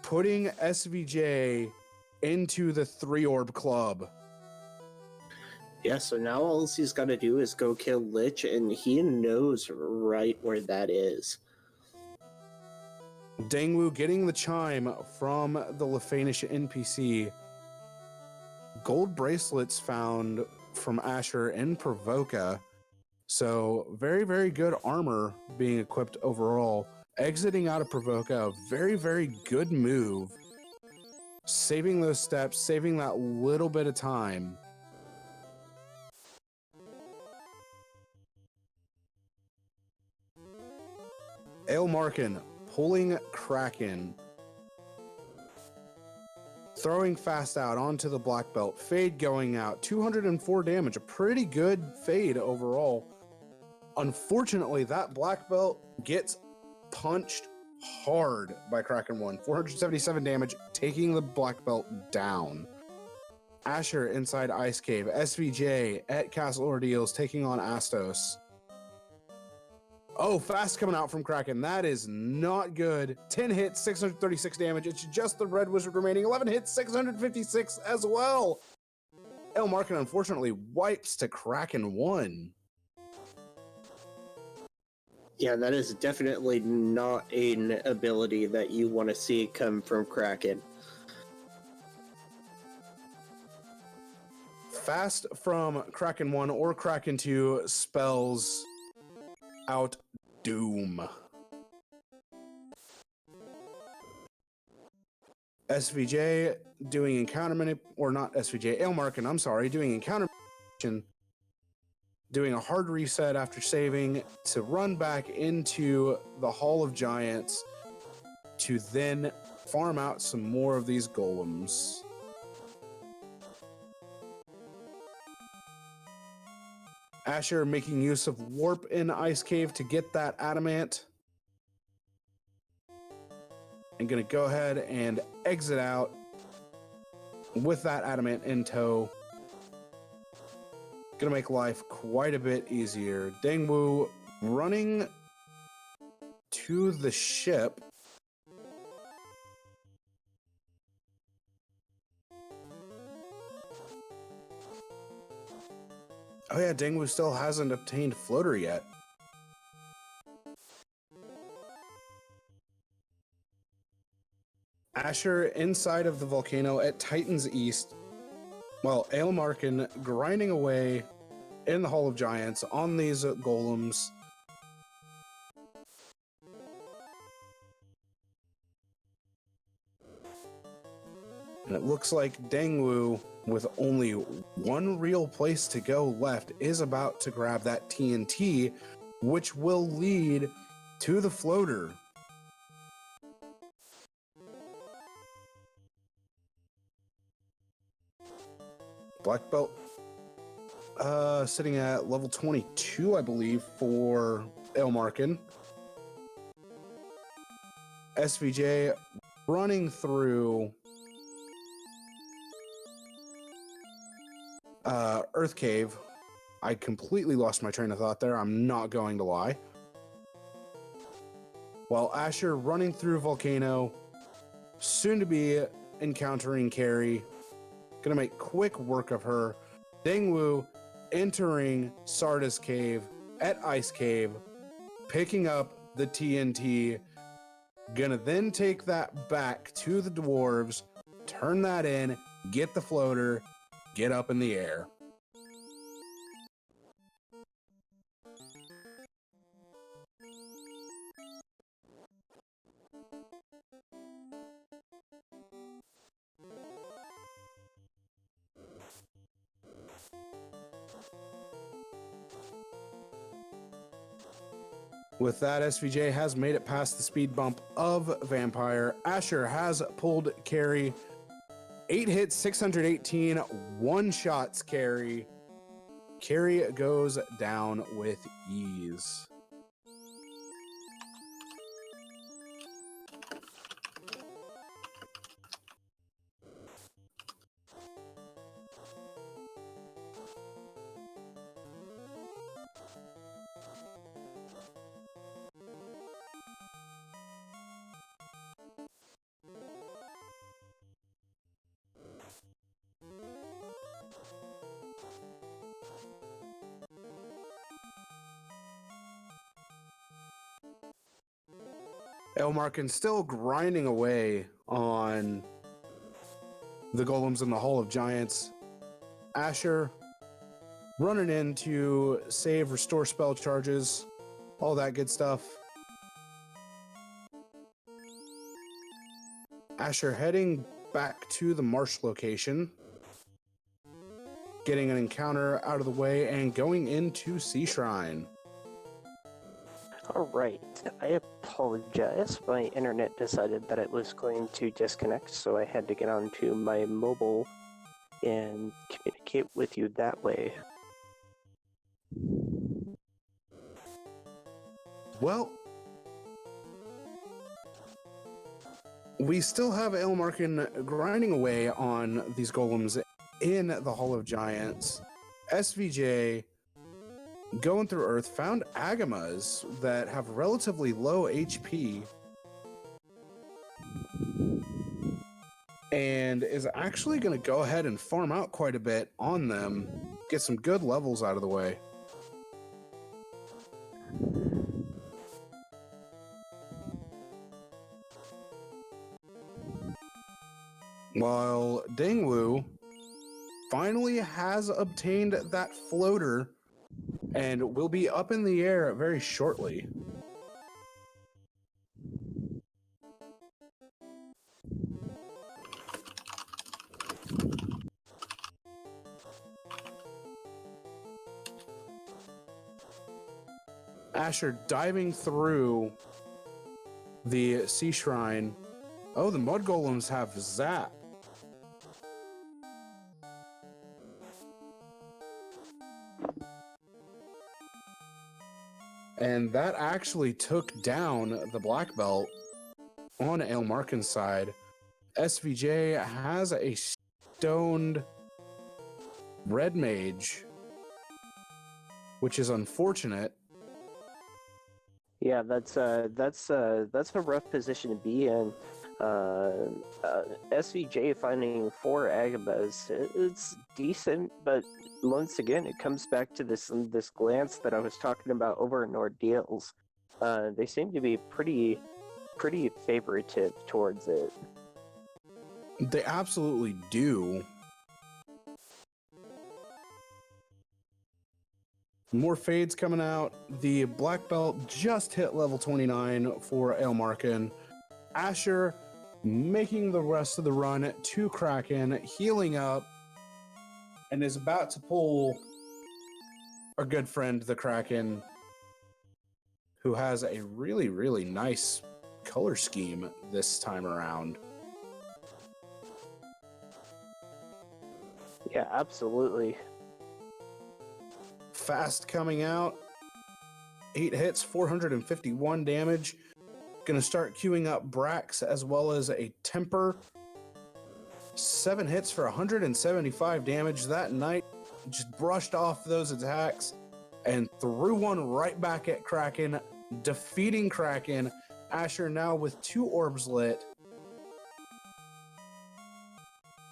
putting SVJ into the 3-orb club. Yeah, so now all he's got to do is go kill Lich, and he knows right where that is. Dengwoo getting the chime from the Lefanish NPC. Gold bracelets found from Asher and Provoca. So very, very good armor being equipped overall. Exiting out of Provoca, a very, very good move. Saving those steps, saving that little bit of time. Aelmarkin pulling Kraken. Throwing fast out onto the black belt. Fade going out. 204 damage. A pretty good fade overall. Unfortunately, that black belt gets punched hard by Kraken 1. 477 damage, taking the black belt down. Asher inside Ice Cave. SVJ at Castle Ordeals taking on Astos. Oh, fast coming out from Kraken. That is not good. 10 hits, 636 damage. It's just the Red Wizard remaining. 11 hits, 656 as well. Aelmarkin unfortunately wipes to Kraken 1. Yeah, that is definitely not an ability that you want to see come from Kraken. Fast from Kraken 1 or Kraken 2 spells out doom. SVJ doing encounter or not SVJ, Aelmarkin, I'm sorry, doing encounter manipulation, doing a hard reset after saving to run back into the Hall of Giants to then farm out some more of these golems. Asher making use of Warp in Ice Cave to get that adamant. And gonna go ahead and exit out with that adamant in tow. Gonna make life quite a bit easier. Dengwoo running to the ship. Oh yeah, Dengwoo still hasn't obtained floater yet. Asher inside of the volcano at Titan's East, while Aelmarkin grinding away in the Hall of Giants on these golems. And it looks like Dengwoo, with only one real place to go left, is about to grab that TNT, which will lead to the floater. Black belt sitting at level 22, I believe, for Aelmarkin. SVJ running through Earth Cave. I completely lost my train of thought there, I'm not going to lie. While Asher running through Volcano, soon to be encountering Carrie. Gonna make quick work of her. Dengwoo entering Sardis Cave at Ice Cave, picking up the TNT. Gonna then take that back to the dwarves, turn that in, get the floater, get up in the air. With that, SVJ has made it past the speed bump of Vampire. Asher has pulled Carrie. 8 hits, 618 one-shots Carrie. Carrie goes down with ease. Aelmarkin still grinding away on the golems in the Hall of Giants. Asher running in to save, restore spell charges, all that good stuff. Asher heading back to the marsh location, getting an encounter out of the way and going into Sea Shrine. Alright, I apologize. My internet decided that it was going to disconnect, so I had to get onto my mobile and communicate with you that way. Well, we still have Aelmarkin grinding away on these golems in the Hall of Giants. SVJ going through Earth found Agamas that have relatively low HP and is actually going to go ahead and farm out quite a bit on them, get some good levels out of the way. While Dengwoo finally has obtained that floater and will be up in the air very shortly. Asher diving through the sea shrine. Oh, the mud golems have zap. And that actually took down the black belt on Aelmarkin's side. SVJ has a stoned red mage, which is unfortunate. Yeah, that's a rough position to be in. SVJ finding 4 Agamas, it's decent, but once again, it comes back to this glance that I was talking about over in Ordeals. They seem to be pretty favoritive towards it. They absolutely do. More fades coming out. The black belt just hit level 29 for Aelmarkin. Asher making the rest of the run to Kraken, healing up, and is about to pull our good friend, the Kraken, who has a really, really nice color scheme this time around. Yeah, absolutely. Fast coming out. 8 hits, 451 damage. Gonna start queuing up Brax as well as a Temper. 7 hits for 175 damage. That knight just brushed off those attacks and threw one right back at Kraken, defeating Kraken. Asher now with 2 orbs lit.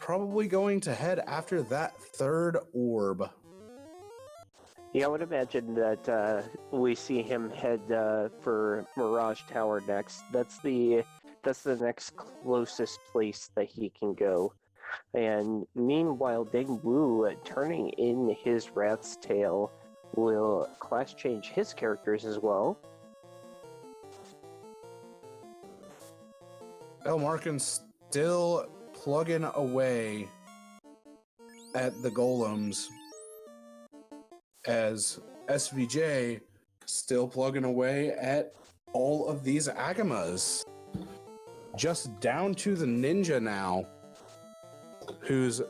Probably going to head after that 3rd orb. Yeah, I would imagine that we see him head for Mirage Tower next. That's the next closest place that he can go. And meanwhile, Dengwoo, turning in his Wrath's Tail, will class change his characters as well. Aelmarkin still plugging away at the golems, as SVJ still plugging away at all of these Agamas. Just down to the ninja now, who's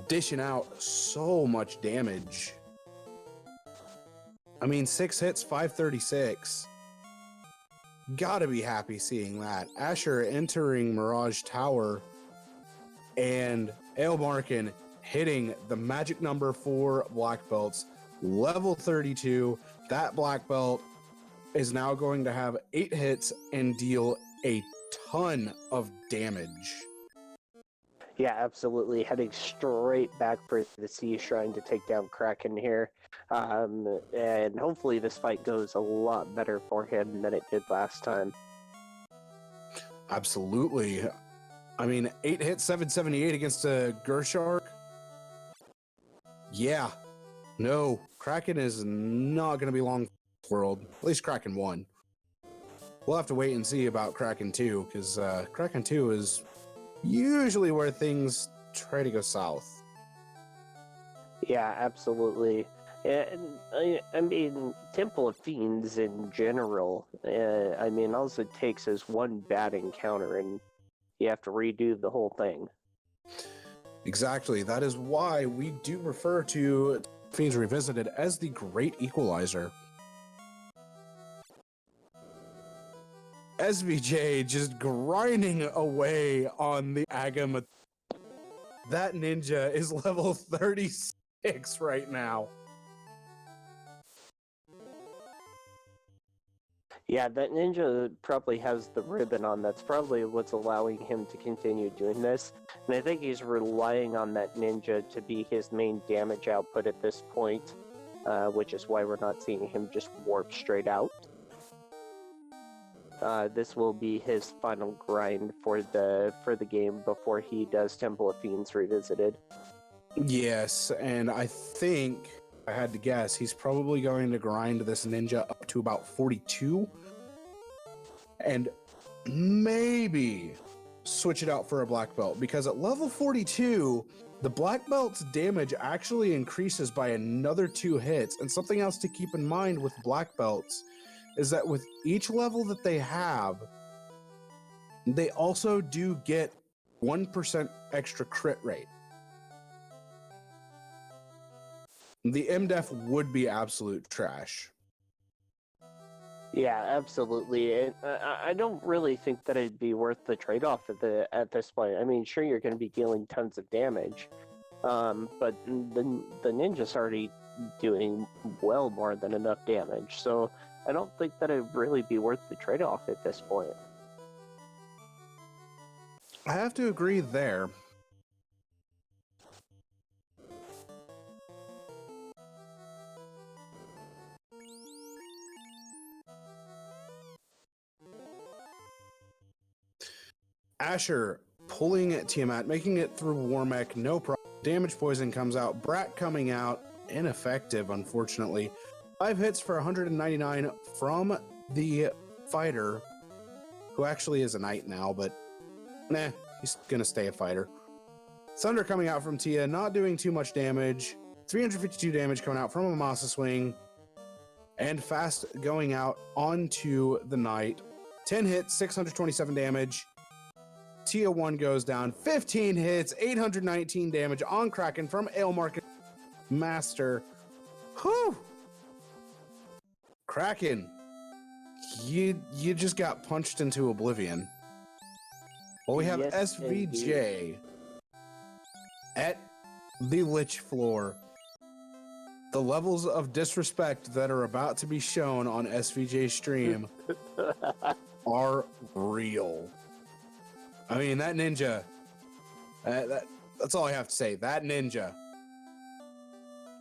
dishing out so much damage. I mean, 6 hits, 536. Gotta be happy seeing that. Asher entering Mirage Tower and Aelmarkin hitting the magic number for black belts, level 32. That black belt is now going to have 8 hits and deal a ton of damage. Yeah, absolutely. Heading straight back for the Sea Shrine to take down Kraken here. And hopefully this fight goes a lot better for him than it did last time. Absolutely. I mean, 8 hits, 778 against a Gershark. Yeah. No, Kraken is not going to be long for world. At least Kraken 1. We'll have to wait and see about Kraken 2, because Kraken 2 is usually where things try to go south. Yeah, absolutely. And I mean, Temple of Fiends in general, I mean, all it takes is one bad encounter and you have to redo the whole thing. Exactly. That is why we do refer to Fiends Revisited as the Great Equalizer. SVJ just grinding away on the Agam. That ninja is level 36 right now. Yeah, that ninja probably has the ribbon on. That's probably what's allowing him to continue doing this. And I think he's relying on that ninja to be his main damage output at this point, which is why we're not seeing him just warp straight out. This will be his final grind for the game before he does Temple of Fiends Revisited. Yes, and I think, if I had to guess, he's probably going to grind this ninja up to about 42 and maybe switch it out for a black belt, because at level 42 the black belt's damage actually increases by another 2 hits. And something else to keep in mind with black belts is that with each level that they have, they also do get 1% extra crit rate. The MDEF would be absolute trash. Yeah, absolutely. And I don't really think that it'd be worth the trade-off at this point. I mean, sure, you're going to be dealing tons of damage, but the ninja's already doing well more than enough damage. So I don't think that it'd really be worth the trade-off at this point. I have to agree there. Asher pulling at Tiamat, making it through Warmech, no problem. Damage poison comes out. Brat coming out, ineffective, unfortunately. 5 hits for 199 from the fighter, who actually is a knight now, but nah, he's gonna stay a fighter. Thunder coming out from Tia, not doing too much damage. 352 damage coming out from a Masa swing. And fast going out onto the knight. 10 hits, 627 damage. Tia 1 goes down. 15 hits, 819 damage on Kraken from Aelmarkin. Master. Whew! Kraken, you just got punched into oblivion. Well, we have Yes, SVJ at the Lich floor. The levels of disrespect that are about to be shown on SVJ's stream are real. I mean, that ninja, that's all I have to say. That ninja.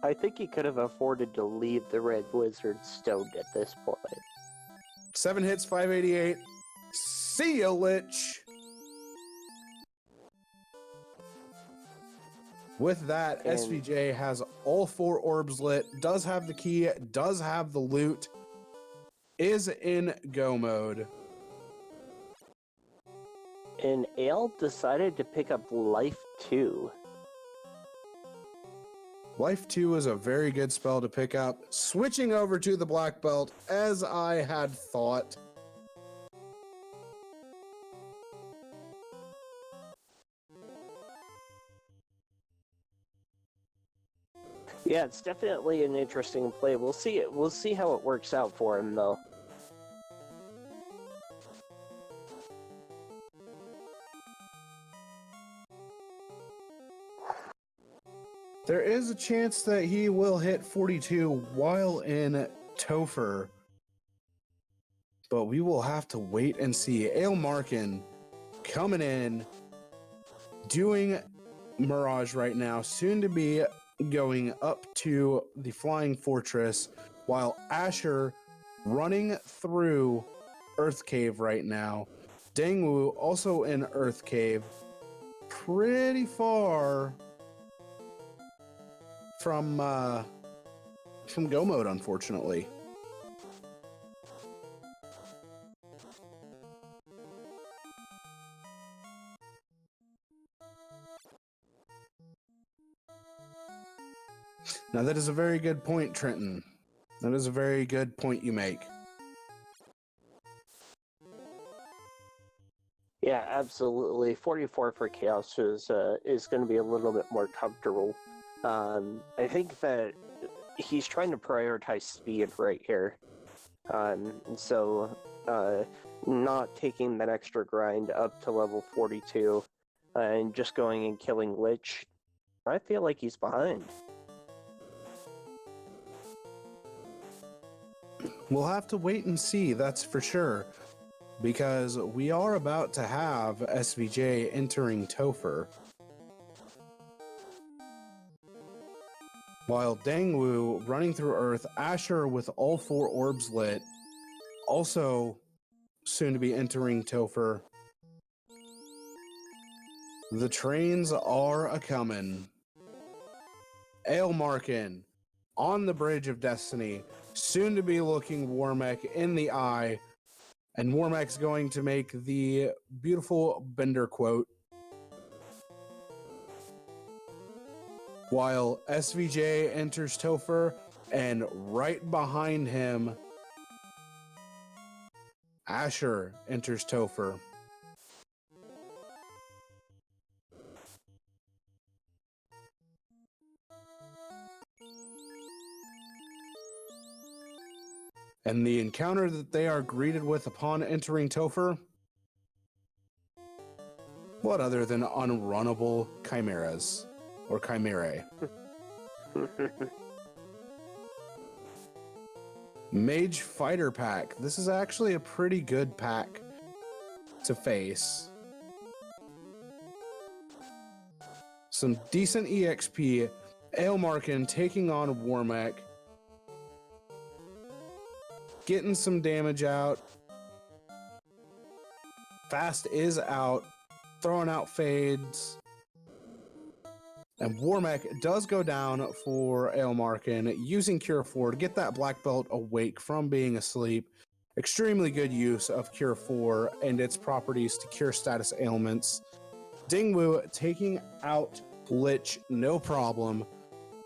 I think he could have afforded to leave the Red Wizard stoned at this point. 7 hits, 588. See ya, Lich. With that, And SVJ has all 4 orbs lit, does have the key, does have the loot, is in go mode. And Ale decided to pick up Life 2. Life 2 is a very good spell to pick up. Switching over to the black belt, as I had thought. Yeah, it's definitely an interesting play. We'll see it. We'll see how it works out for him, though. There is a chance that he will hit 42 while in Topher, but we will have to wait and see. Aelmarkin coming in, doing Mirage right now, soon to be going up to the Flying Fortress, while Asher running through Earth Cave right now. Dengwoo also in Earth Cave, pretty far from go mode, unfortunately. Now that is a very good point, Trenton. That is a very good point you make. Yeah, absolutely. 44 for Chaos is going to be a little bit more comfortable. I think that he's trying to prioritize speed right here. So not taking that extra grind up to level 42 and just going and killing Lich, I feel like he's behind. We'll have to wait and see, that's for sure, because we are about to have SVJ entering Topher. While Dengwoo running through Earth, Asher with all 4 orbs lit, also soon to be entering Topher. The trains are a-comin'. Aelmarkin on the Bridge of Destiny, soon to be looking Warmech in the eye, and Warmech's going to make the beautiful Bender quote, while SVJ enters Topher, and right behind him Asher enters Topher. And the encounter that they are greeted with upon entering Topher, what other than unrunnable chimeras, or chimerae. Mage Fighter Pack. This is actually a pretty good pack to face. Some decent EXP. Aelmarkin taking on Warmech. Getting some damage out. Fast is out. Throwing out fades. And Warmech does go down for Aelmarkin, using Cure 4 to get that black belt awake from being asleep. Extremely good use of Cure 4 and its properties to cure status ailments. Dengwoo taking out Lich, no problem.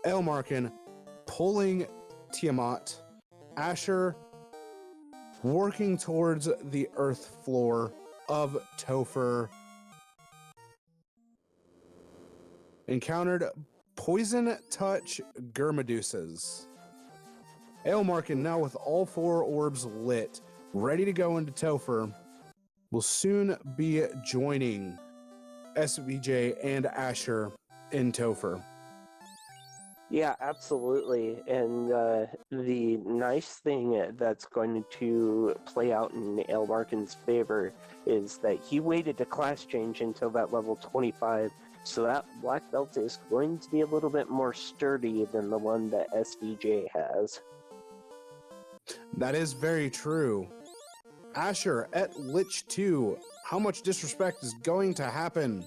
Aelmarkin pulling Tiamat. Asher working towards the earth floor of Topher. Encountered Poison Touch Gurmaduses. Aelmarkin, now with all 4 orbs lit, ready to go into Topher, will soon be joining SVJ and Asher in Topher. Yeah, absolutely. And the nice thing that's going to play out in Aelmarkin's favor is that he waited to class change until that level 25, so that black belt is going to be a little bit more sturdy than the one that SVJ has. That is very true. Asher at Lich 2. How much disrespect is going to happen?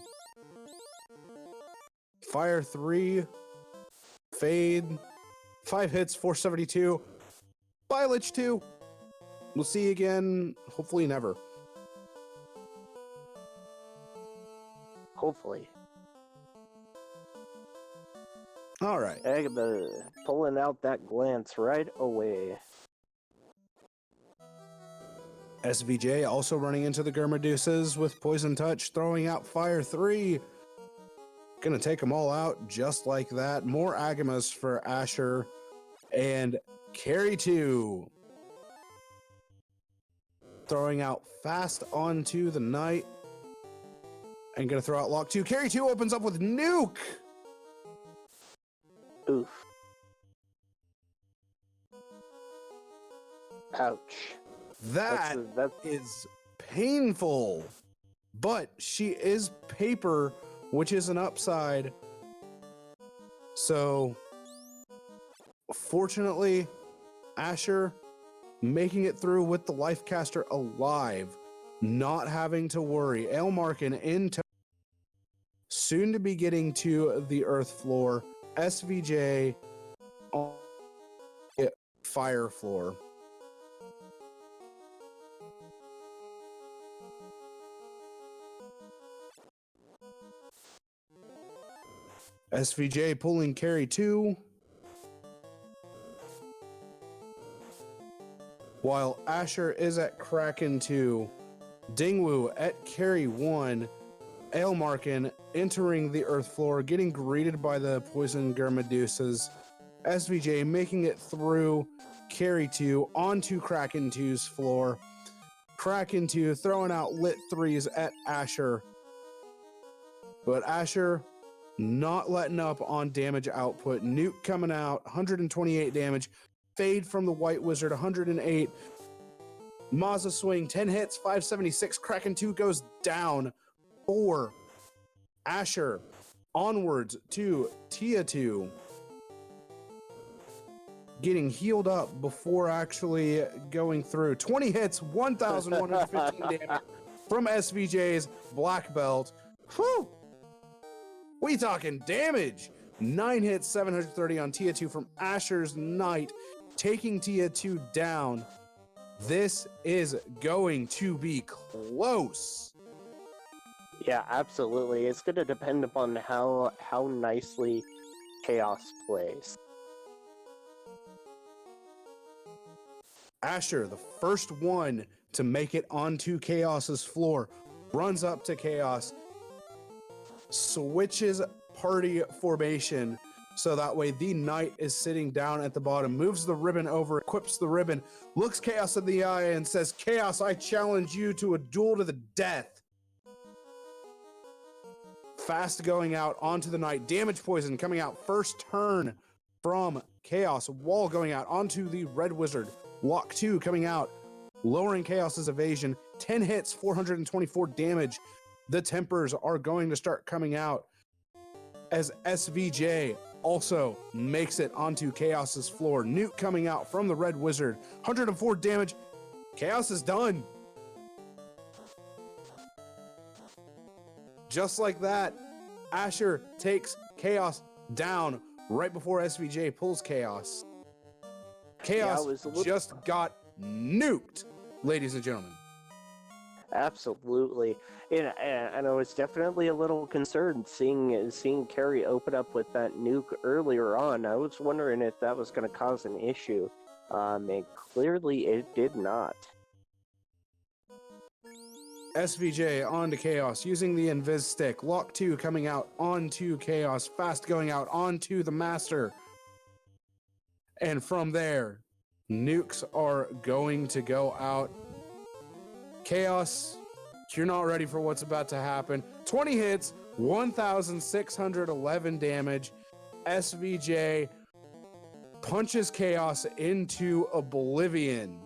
Fire 3. Fade. 5 hits, 472. Bye, Lich 2. We'll see you again. Hopefully never. Hopefully. All right. Agatha pulling out that glance right away. SVJ also running into the Gurmaduses with Poison Touch, throwing out Fire 3. Gonna take them all out just like that. More Agamas for Asher. And Carry 2. Throwing out Fast onto the Knight. And gonna throw out Lock 2. Carry 2 opens up with Nuke! Oof. Ouch. That is painful. But she is paper, which is an upside. So, fortunately, Asher making it through with the Lifecaster alive, not having to worry. Aelmarkin into soon to be getting to the earth floor. SVJ on the fire floor. SVJ pulling Carry 2. While Asher is at Kraken 2. Dengwoo at Carry 1. Aelmarkin entering the earth floor, getting greeted by the poison Gurmadusas. SVJ making it through Carry 2 onto Kraken 2's floor. Kraken 2 throwing out lit 3s at Asher. But Asher not letting up on damage output. Nuke coming out, 128 damage. Fade from the White Wizard, 108. Mazza swing, 10 hits, 576. Kraken 2 goes down. 4. Asher onwards to Tia 2. Getting healed up before actually going through. 20 hits, 1,115 damage from SVJ's Black Belt. Whew! We talking damage. 9 hits, 730 on Tia 2 from Asher's Knight, taking Tia 2 down. This is going to be close. Yeah, absolutely. It's going to depend upon how nicely Chaos plays. Asher, the first one to make it onto Chaos's floor, runs up to Chaos, switches party formation so that way the knight is sitting down at the bottom, moves the ribbon over, equips the ribbon, looks Chaos in the eye and says, "Chaos, I challenge you to a duel to the death." Fast going out onto the knight, damage poison coming out first turn from Chaos, wall going out onto the red wizard, lock 2 coming out, lowering Chaos's evasion, 10 hits, 424 damage. The tempers are going to start coming out as SVJ also makes it onto Chaos's floor. Nuke coming out from the red wizard, 104 damage. Chaos is done. Just like that, Asher takes Chaos down right before SVJ pulls Chaos. Chaos just got nuked, ladies and gentlemen. Absolutely, and I was definitely a little concerned seeing Carrie open up with that nuke earlier on. I was wondering if that was going to cause an issue, and clearly it did not. SVJ onto Chaos using the Invis stick. Lock 2 coming out onto Chaos. Fast going out onto the Master. And from there, nukes are going to go out. Chaos, you're not ready for what's about to happen. 20 hits, 1,611 damage. SVJ punches Chaos into oblivion.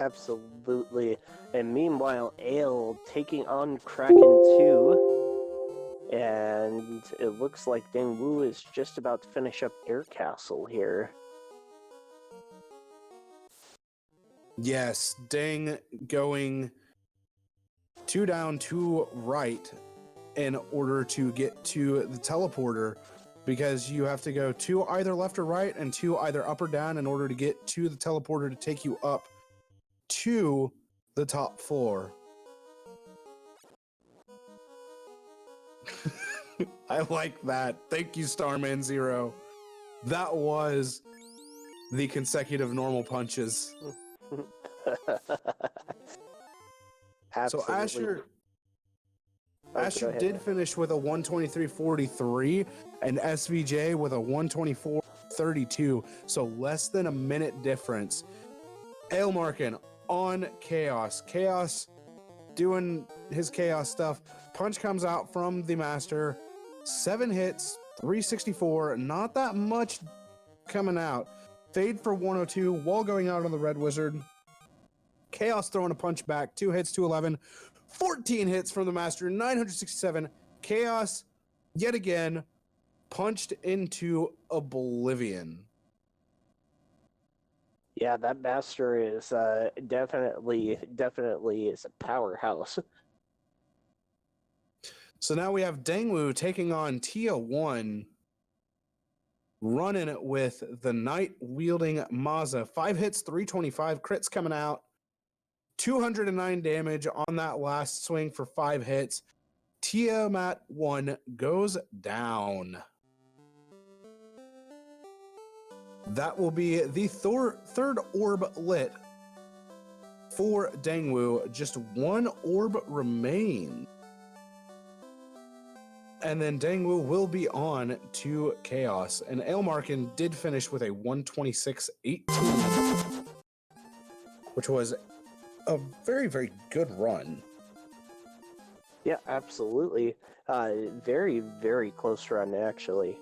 Absolutely. And meanwhile, Ale taking on Kraken 2. And it looks like Dengwoo is just about to finish up Air Castle here. Yes, Deng going 2 down, 2 right in order to get to the teleporter, because you have to go 2 either left or right and 2 either up or down in order to get to the teleporter to take you up to the top floor. I like that. Thank you, Starman Zero. That was the consecutive normal punches. So Asher did finish with a 123.43 and SVJ with a 124.32, so less than a minute difference. Aelmarkin on Chaos. Chaos doing his Chaos stuff. Punch comes out from the Master. 7 hits, 364. Not that much coming out. Fade for 102. Wall going out on the Red Wizard. Chaos throwing a punch back. 2 hits, 211. 14 hits from the Master. 967. Chaos, yet again, punched into oblivion. Yeah, that Master is definitely is a powerhouse. So now we have Dengwoo taking on Tia 1, running it with the Knight wielding Maza. 5 hits, 325, crits coming out. 209 damage on that last swing for 5 hits. Tiamat 1 goes down. That will be the third orb lit for Dengwoo. Just 1 orb remains. And then Dengwoo will be on to Chaos. And Aelmarkin did finish with a 126.18, which was a very, very good run. Yeah, absolutely. Very, very close run, actually.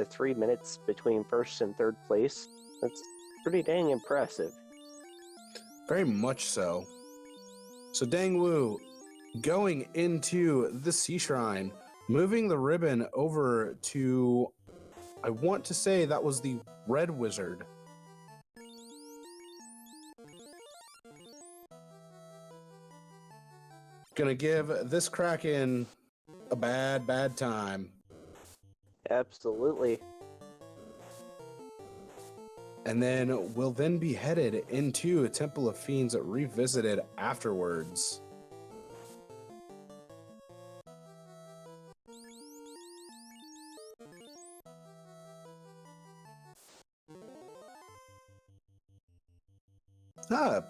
3 minutes between first and third place. That's pretty dang impressive. Very much so. So Dengwoo going into the Sea Shrine, moving the ribbon over to, I want to say that was the Red Wizard. Gonna give this Kraken a bad time. Absolutely. And then we'll then be headed into a Temple of Fiends Revisited afterwards.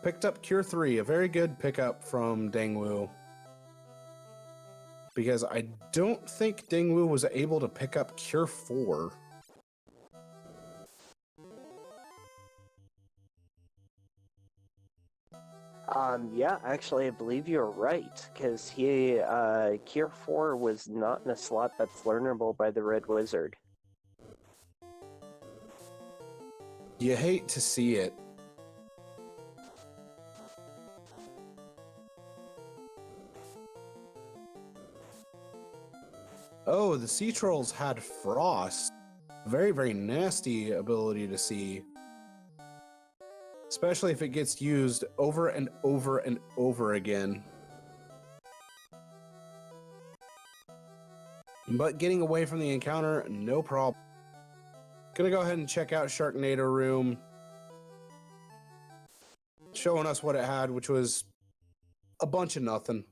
picked up Cure 3, a very good pickup from Dengwoo. Because I don't think Dengwoo was able to pick up Cure 4. Yeah, actually, I believe you're right, because Cure 4 was not in a slot that's learnable by the Red Wizard. You hate to see it. Oh, the Sea Trolls had Frost. Very, very nasty ability to see. Especially if it gets used over and over and over again. But getting away from the encounter, no problem. Gonna go ahead and check out Sharknado Room. Showing us what it had, which was a bunch of nothing.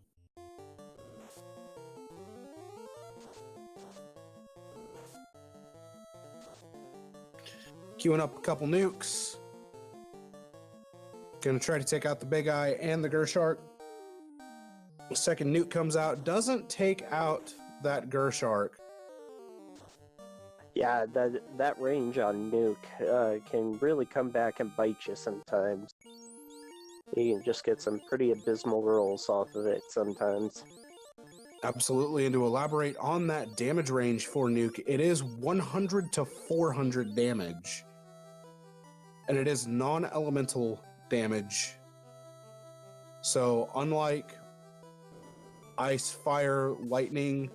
Queuing up a couple nukes. Gonna try to take out the Big Eye and the Gershark. Second nuke comes out, doesn't take out that Gershark. Yeah, that range on Nuke can really come back and bite you sometimes. You can just get some pretty abysmal rolls off of it sometimes. Absolutely, and to elaborate on that damage range for Nuke, it is 100 to 400 damage. And it is non-elemental damage. So unlike ice, fire, lightning,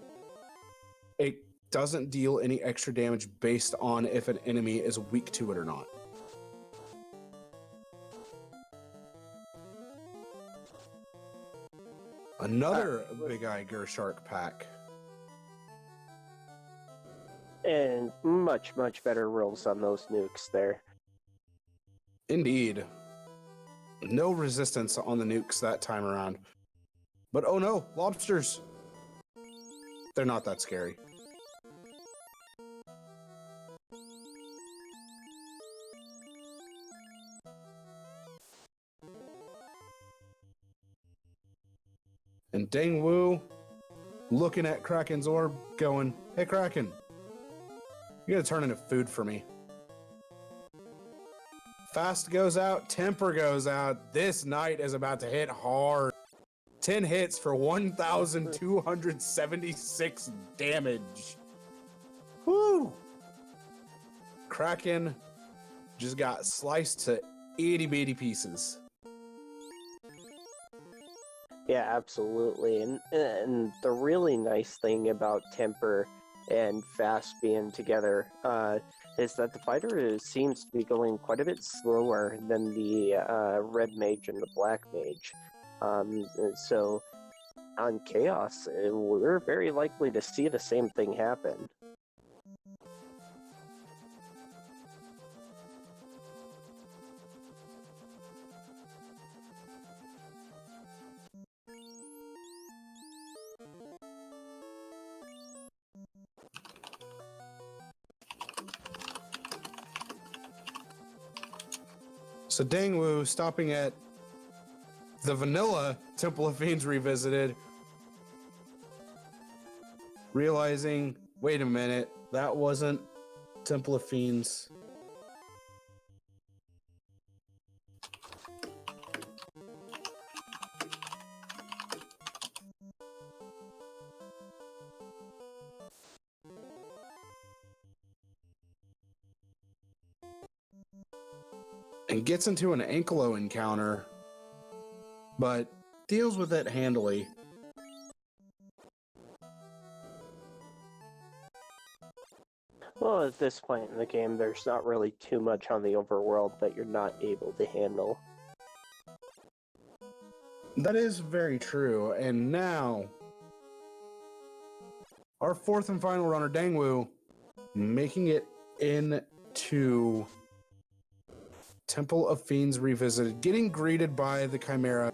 it doesn't deal any extra damage based on if an enemy is weak to it or not. Another Big Eye Gershark pack. And much better rolls on those nukes there. Indeed. No resistance on the nukes that time around. But oh no, lobsters! They're not that scary. And Dengwoo looking at Kraken's orb, going, "Hey Kraken, you gotta turn into food for me." Fast goes out, temper goes out. This knight is about to hit hard. 10 hits for 1,276 damage. Woo! Kraken just got sliced to itty bitty pieces. Yeah, absolutely. And the really nice thing about Temper and Fast being together is that the fighter seems to be going quite a bit slower than the Red Mage and the Black Mage. So on Chaos, we're very likely to see the same thing happen. So Dengwoo stopping at the vanilla Temple of Fiends Revisited, realizing, wait a minute, that wasn't Temple of Fiends. And gets into an Ankylo encounter, but deals with it handily. Well, at this point in the game, there's not really too much on the overworld that you're not able to handle. That is very true. And now, our fourth and final runner, Dengwoo, making it into Temple of Fiends Revisited, getting greeted by the Chimera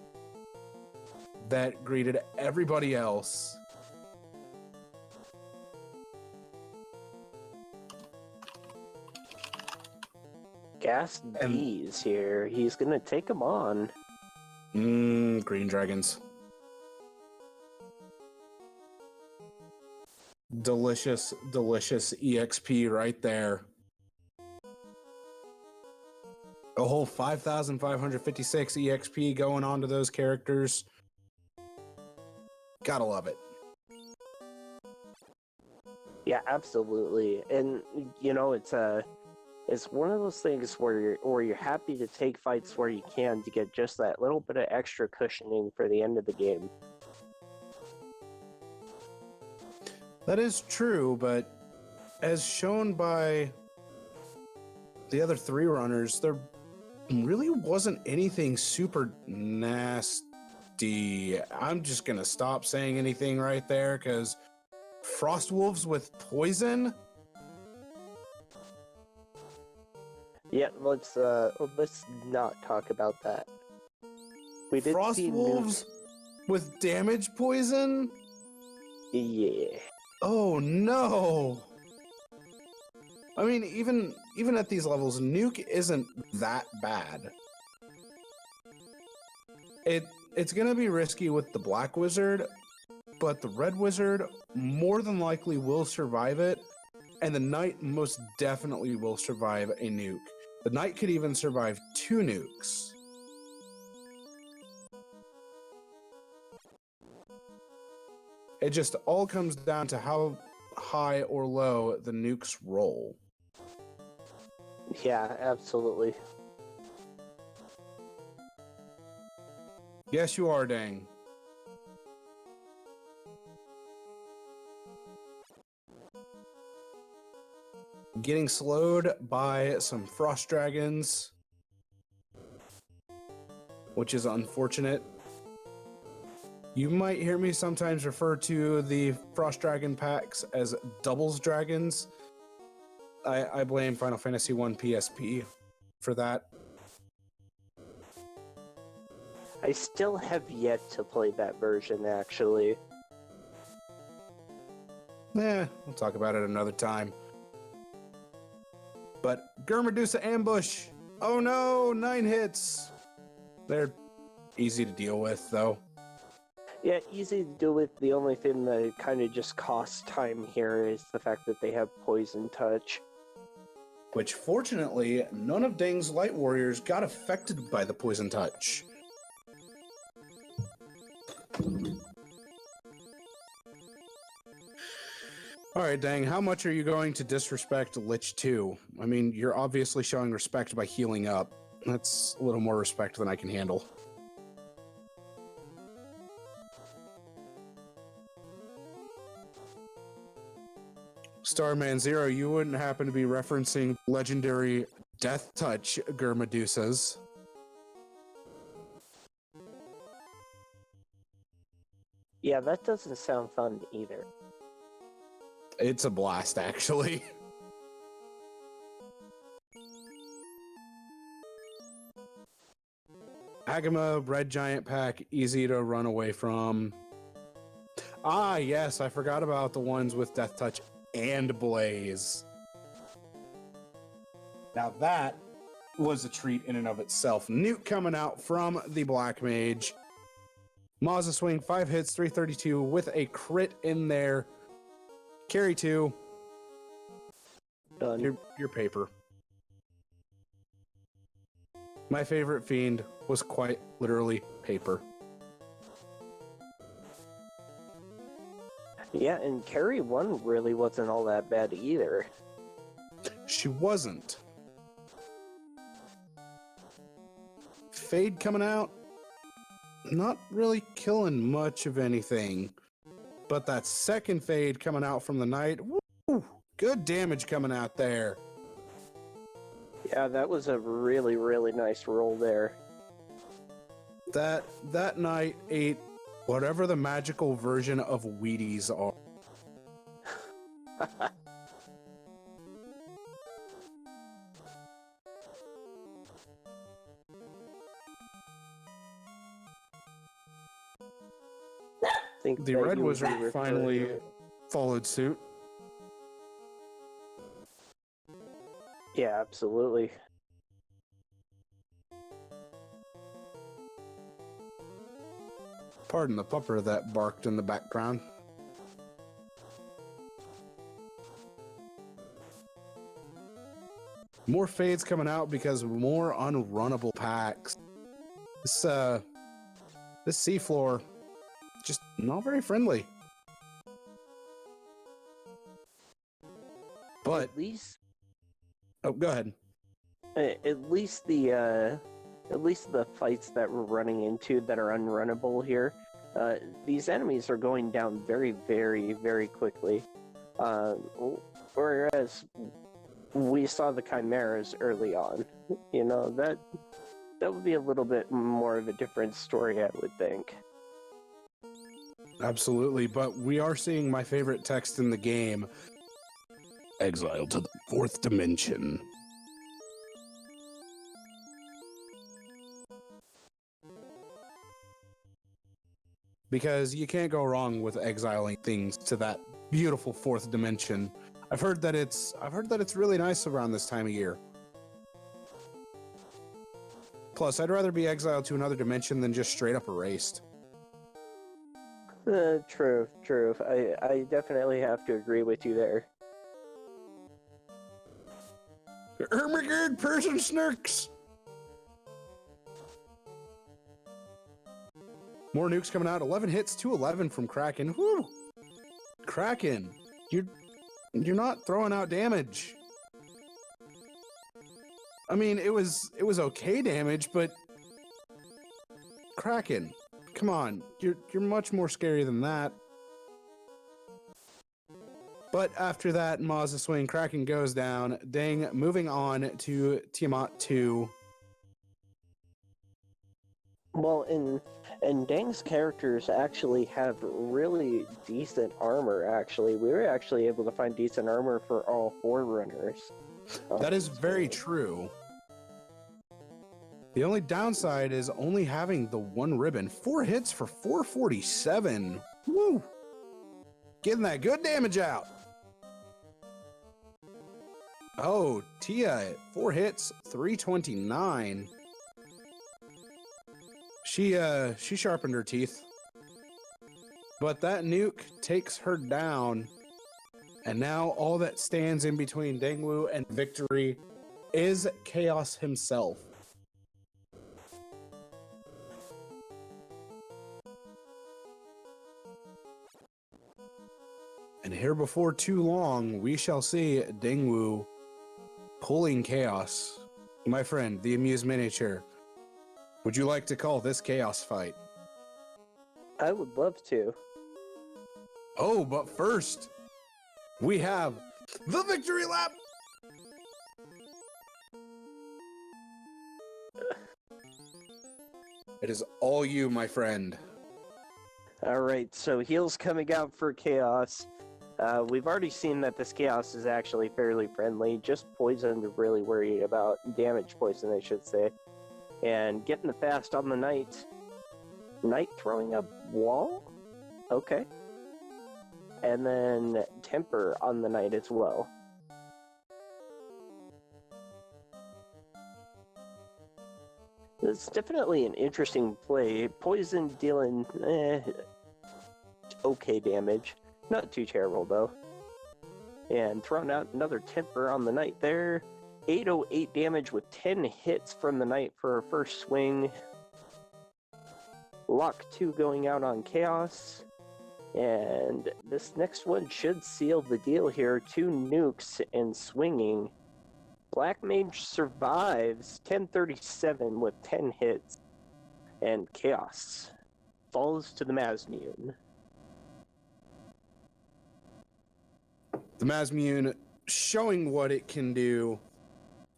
that greeted everybody else. Gas D's here. He's gonna take him on. Green dragons. Delicious, delicious EXP right there. A whole 5,556 EXP going on to those characters. Gotta love it. Yeah, absolutely. And you know, it's one of those things where you're happy to take fights where you can to get just that little bit of extra cushioning for the end of the game. That is true, but as shown by the other three runners, there really wasn't anything super nasty. I'm just gonna stop saying anything right there because frost wolves with poison. Yeah, let's not talk about that. We did Frost see wolves with damage poison. Yeah. Oh no! I mean, even at these levels, nuke isn't that bad. It's gonna be risky with the black wizard, but the red wizard more than likely will survive it, and the knight most definitely will survive a nuke. The knight could even survive 2 nukes. It just all comes down to how high or low the nukes roll. Yeah, absolutely. Yes, you are, Dang. Getting slowed by some frost dragons, which is unfortunate. You might hear me sometimes refer to the frost dragon packs as doubles dragons. I blame Final Fantasy 1 PSP for that. I still have yet to play that version, actually. We'll talk about it another time. But Gurmadusa ambush. Oh no, 9 hits. They're easy to deal with, though. Yeah, easy to deal with. The only thing that kind of just costs time here is the fact that they have poison touch. Which, fortunately, none of Dang's light warriors got affected by the poison touch. Alright, Dang, how much are you going to disrespect Lich 2? I mean, you're obviously showing respect by healing up. That's a little more respect than I can handle. Starman Zero, you wouldn't happen to be referencing legendary Death Touch Gurmadusas? Yeah, that doesn't sound fun either. It's a blast, actually. Agama, Red Giant Pack, easy to run away from. Ah, yes, I forgot about the ones with Death Touch and Blaze. Now that was a treat in and of itself. Nuke coming out from the Black Mage. Mazza swing, 5 hits, 332 with a crit in there. Carry 2. Done. Your paper. My favorite fiend was quite literally paper. Yeah, and Carry 1 really wasn't all that bad either. She wasn't. Fade coming out. Not really killing much of anything. But that second fade coming out from the knight. Woo, good damage coming out there. Yeah, that was a really, really nice roll there. That knight ate whatever the magical version of Wheaties are. Think The that Red you would Wizard be referring finally to- followed suit. Yeah, absolutely. Pardon the pupper that barked in the background. More fades coming out because more unrunnable packs. This seafloor, just not very friendly. But At least, oh, go ahead. at least the fights that we're running into that are unrunnable here, these enemies are going down very, very, very quickly. Whereas we saw the chimeras early on, you know, that would be a little bit more of a different story, I would think. Absolutely, but we are seeing my favorite text in the game. Exiled to the 4th dimension. Because you can't go wrong with exiling things to that beautiful 4th dimension. I've heard that it's really nice around this time of year. Plus, I'd rather be exiled to another dimension than just straight up erased. True. I definitely have to agree with you there. Oh my god, person snarks! More nukes coming out. 11 hits, 211 from Kraken. Woo! Kraken, you're not throwing out damage. I mean, it was okay damage, but Kraken, come on, you're much more scary than that. But after that, Mazda swing, Kraken goes down. Deng moving on to Tiamat 2. Well, and Deng's characters actually have really decent armor, actually. We were actually able to find decent armor for all 4 runners. That is very true. The only downside is only having the 1 ribbon. 4 hits for 447. Woo! Getting that good damage out. Oh, Tia, 4 hits, 329. She sharpened her teeth. But that nuke takes her down. And now all that stands in between Dengwoo and victory is Chaos himself. And here before too long, we shall see Dengwoo pulling Chaos. My friend, the amused miniature, would you like to call this Chaos fight? I would love to. Oh, but first, we have the victory lap! It is all you, my friend. Alright, so heals coming out for Chaos. We've already seen that this Chaos is actually fairly friendly, just poison to really worry about. Damage poison, I should say. And getting the fast on the Knight. Knight throwing a wall? Okay. And then Temper on the Knight as well. It's definitely an interesting play. Poison dealing okay damage. Not too terrible, though. And throwing out another Temper on the Knight there. 808 damage with 10 hits from the Knight for her first swing. Lock 2 going out on Chaos. And this next one should seal the deal here. 2 nukes and swinging. Black Mage survives 1037 with 10 hits. And Chaos falls to the Mazmune. The Mazmune showing what it can do.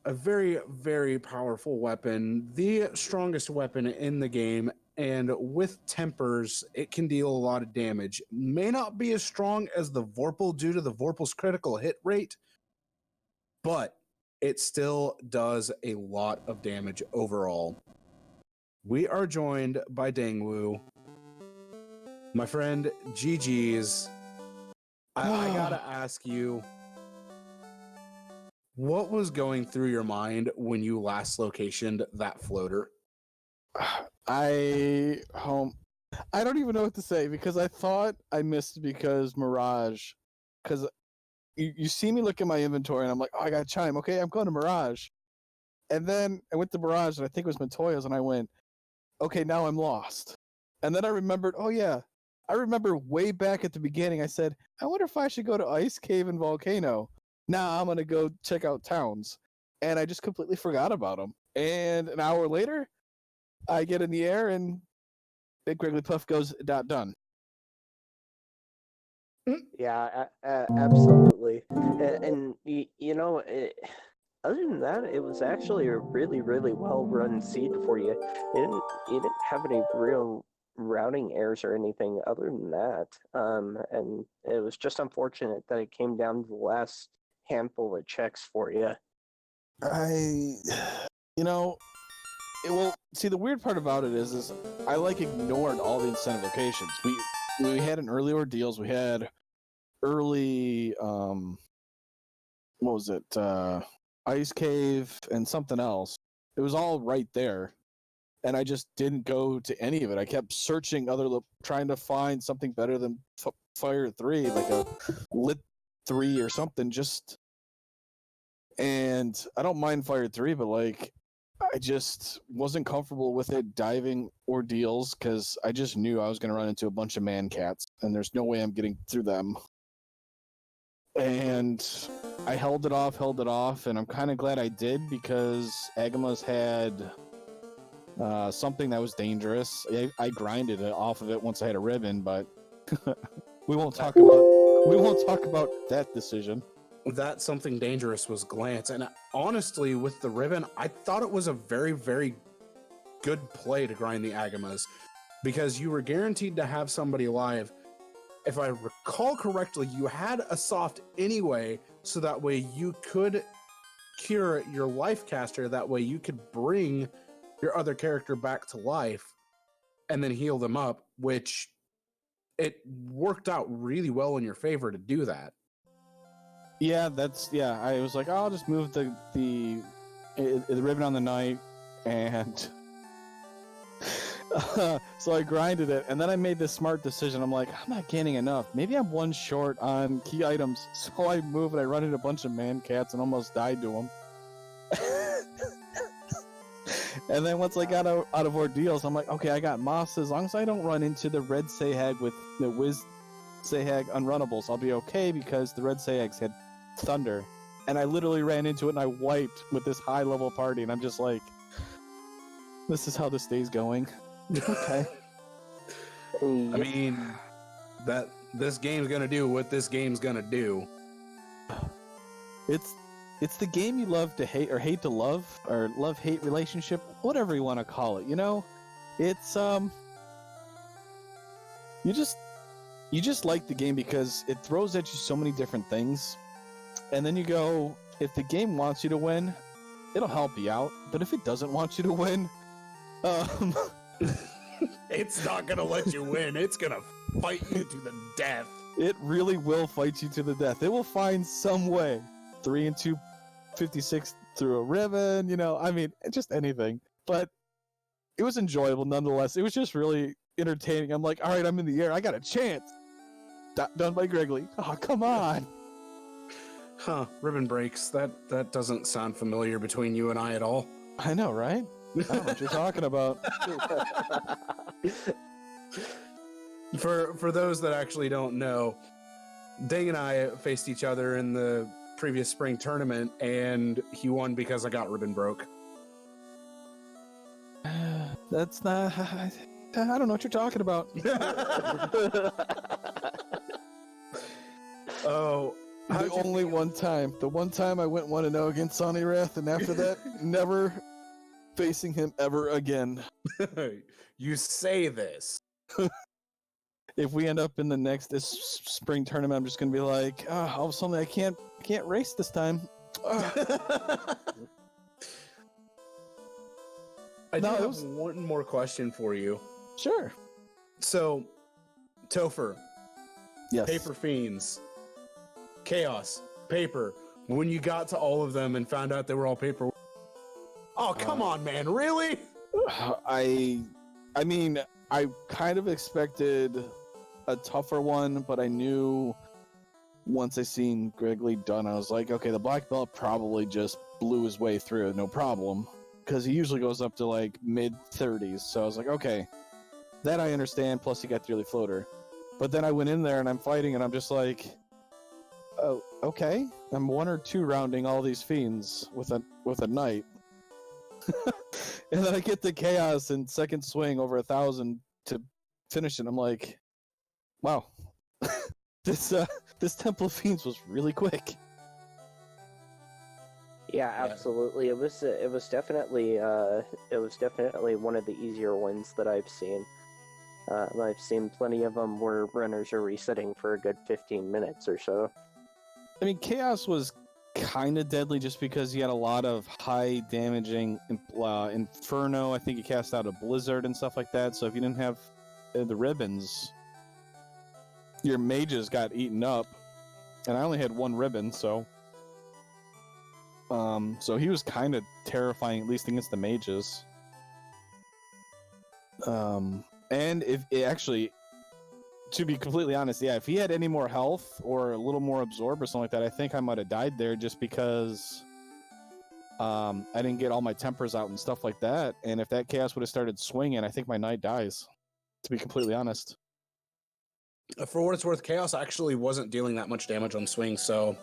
A very, very powerful weapon. The strongest weapon in the game. And with Tempers, it can deal a lot of damage. May not be as strong as the Vorpal due to the Vorpal's critical hit rate, but it still does a lot of damage overall. We are joined by Dengwoo. My friend, GG's. I gotta ask you, what was going through your mind when you last locationed that floater? I don't even know what to say because I thought I missed because Mirage. Because you see me look at my inventory and I'm like, oh, I got Chime. Okay, I'm going to Mirage. And then I went to Mirage and I think it was Matoya's and I went, okay, now I'm lost. And then I remembered, oh yeah, I remember way back at the beginning I said, I wonder if I should go to Ice Cave and Volcano. Now I'm going to go check out towns. And I just completely forgot about them. And an hour later, I get in the air and Big Wigglypuff goes, done. Yeah, absolutely. And you know, other than that, it was actually a really, really well run seed for you. You didn't have any real routing errors or anything other than that. And it was just unfortunate that it came down to the last handful of checks for you. Well, see, the weird part about it is I ignored all the incentive locations. We had an early ordeals. We had early, what was it? Ice Cave and something else. It was all right there. And I just didn't go to any of it. I kept searching trying to find something better than Fire 3, like a Lit 3 or something. And I don't mind Fire 3, but I just wasn't comfortable with it diving ordeals because I just knew I was going to run into a bunch of man cats and there's no way I'm getting through them. And I held it off, and I'm kind of glad I did because Agama's had something that was dangerous. I grinded it off of it once I had a ribbon, but we won't talk about that decision. That something dangerous was Glance, and honestly, with the ribbon, I thought it was a very, very good play to grind the Agamas because you were guaranteed to have somebody alive. If I recall correctly, you had a soft anyway, so that way you could cure your life caster. That way you could bring your other character back to life and then heal them up, which it worked out really well in your favor to do that. Yeah, I was like, oh, I'll just move the ribbon on the knight, and so I grinded it, and then I made this smart decision. I'm like, I'm not gaining enough. Maybe I'm one short on key items. So I move and I run into a bunch of man cats and almost died to them. And then once I got out of ordeals, I'm like, okay, I got moss. As long as I don't run into the red Sahag with the Wiz Sahag unrunnables, I'll be okay because the red Sahags had thunder. And I literally ran into it and I wiped with this high level party, and I'm just like, this is how this day's going. Okay. I mean, that this game's gonna do what this game's gonna do. It's the game you love to hate or hate to love, or love-hate relationship, whatever you want to call it, you know? It's you just like the game because it throws at you so many different things. And then you go, if the game wants you to win, it'll help you out. But if it doesn't want you to win, it's not gonna let you win. It's gonna fight you to the death. It really will fight you to the death. It will find some way. 3 and 2, 56 through a ribbon, I mean, just anything. But it was enjoyable nonetheless. It was just really entertaining. I'm like, all right, I'm in the air. I got a chance. Done by Gregory. Oh, come on. Huh, ribbon breaks. That doesn't sound familiar between you and I at all. I know, right? I don't know what you're talking about. For those that actually don't know, Deng and I faced each other in the previous spring tournament, and he won because I got ribbon broke. That's not... I don't know what you're talking about. Oh, the only one time. The one time I went 1-0 against Sonny Wrath, and after that, never facing him ever again. You say this. If we end up in this spring tournament, I'm just gonna be like, all of a sudden I can't race this time. I do have one more question for you. Sure. So, Topher, yes. Paper Fiends, Chaos, Paper. When you got to all of them and found out they were all paper, oh come on, man, really? I mean, I kind of expected a tougher one, but I knew once I seen Greg Lee done, I was like, okay, the black belt probably just blew his way through it, no problem. Because he usually goes up to like mid-30s. So I was like, okay, that I understand. Plus, he got the early floater. But then I went in there and I'm fighting, and I'm just like, oh, okay. I'm 1 or 2 rounding all these fiends with a knight. And then I get the chaos and second swing over 1,000 to finish it. I'm like, wow, this Temple of Fiends was really quick. Yeah, absolutely. It was definitely one of the easier ones that I've seen. I've seen plenty of them where runners are resetting for a good 15 minutes or so. I mean, chaos was kind of deadly just because he had a lot of high damaging Inferno. I think he cast out a Blizzard and stuff like that. So if you didn't have the ribbons, your mages got eaten up. And I only had 1 ribbon, so he was kind of terrifying, at least against the mages. And if it actually, to be completely honest, yeah, if he had any more health or a little more absorb or something like that, I think I might have died there just because I didn't get all my tempers out and stuff like that. And if that chaos would have started swinging, I think my knight dies, to be completely honest. For what it's worth, chaos actually wasn't dealing that much damage on swing, so...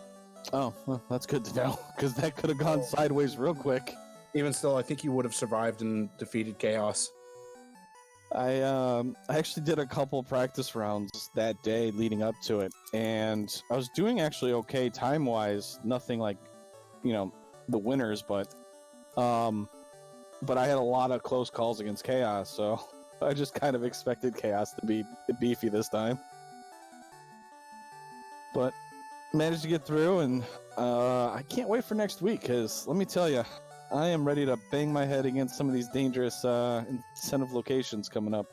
Oh, well, that's good to know, because that could have gone sideways real quick. Even still, I think you would have survived and defeated chaos. I actually did a couple practice rounds that day leading up to it, and I was doing actually okay time-wise, nothing like, the winners, but I had a lot of close calls against Chaos, so I just kind of expected Chaos to be beefy this time. But managed to get through, and I can't wait for next week, because let me tell you, I am ready to bang my head against some of these dangerous incentive locations coming up.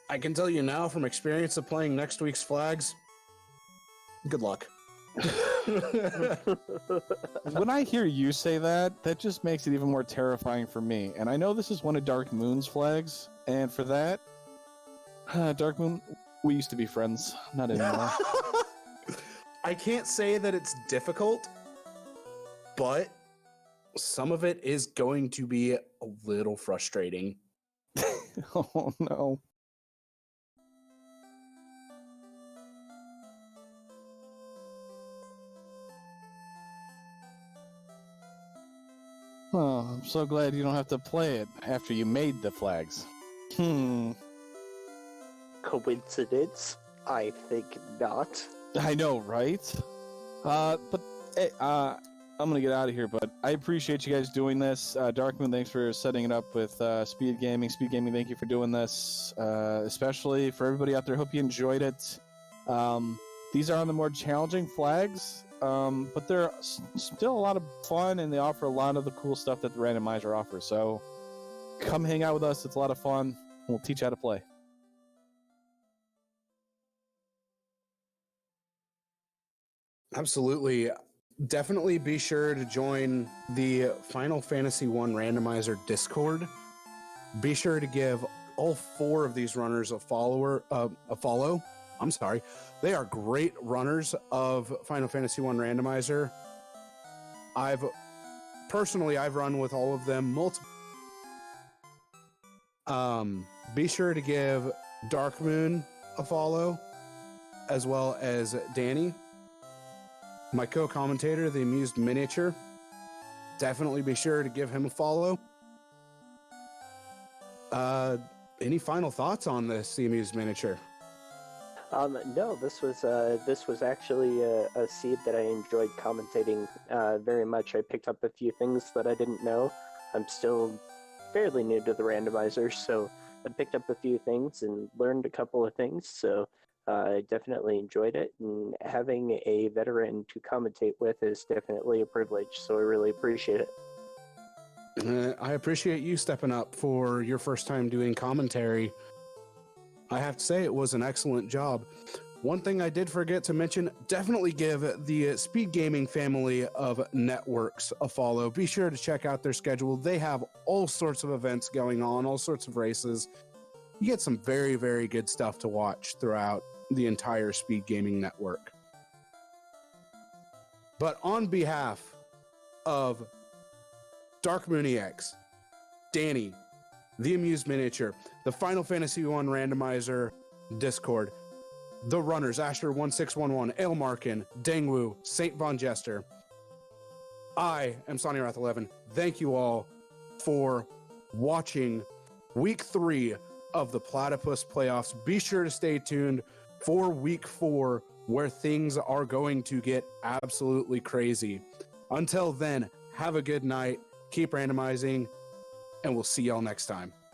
I can tell you now from experience of playing next week's flags, good luck. When I hear you say that, that just makes it even more terrifying for me. And I know this is one of Dark Moon's flags, and for that, Dark Moon, we used to be friends, not anymore. I can't say that it's difficult, but some of it is going to be a little frustrating. Oh, no. Oh, I'm so glad you don't have to play it after you made the flags. Coincidence? I think not. I know, right? But hey, I'm gonna get out of here, but I appreciate you guys doing this. Darkmoon, thanks for setting it up with Speed Gaming. Speed Gaming, thank you for doing this, especially for everybody out there. Hope you enjoyed it. These are on the more challenging flags, but they're still a lot of fun, and they offer a lot of the cool stuff that the randomizer offers. So come hang out with us. It's a lot of fun. We'll teach you how to play. Absolutely. Definitely be sure to join the Final Fantasy I Randomizer Discord. Be sure to give all 4 of these runners a follow. I'm sorry. They are great runners of Final Fantasy I Randomizer. I've run with all of them multiple. Be sure to give Darkmoon a follow, as well as Danny. My co-commentator, the Amused Miniature, definitely be sure to give him a follow. Any final thoughts on this, the Amused Miniature? No, this was actually a seed that I enjoyed commentating very much. I picked up a few things that I didn't know. I'm still fairly new to the randomizer, so I picked up a few things and learned a couple of things, so I definitely enjoyed it, and having a veteran to commentate with is definitely a privilege, so I really appreciate it. I appreciate you stepping up for your first time doing commentary. I have to say it was an excellent job. One thing I did forget to mention, definitely give the Speed Gaming family of networks a follow. Be sure to check out their schedule. They have all sorts of events going on, all sorts of races. you get some very, very good stuff to watch throughout the entire Speed Gaming Network. But on behalf of Dark Moon EX, Danny, The Amused Miniature, the Final Fantasy I Randomizer Discord, the runners, asher1611, Aelmarkin, Dengwoo, SaintVonJester, I am SonnyWrath11. Thank you all for watching week 3 of the Platypus playoffs. Be sure to stay tuned for week 4, where things are going to get absolutely crazy. Until then, have a good night, keep randomizing, and we'll see y'all next time.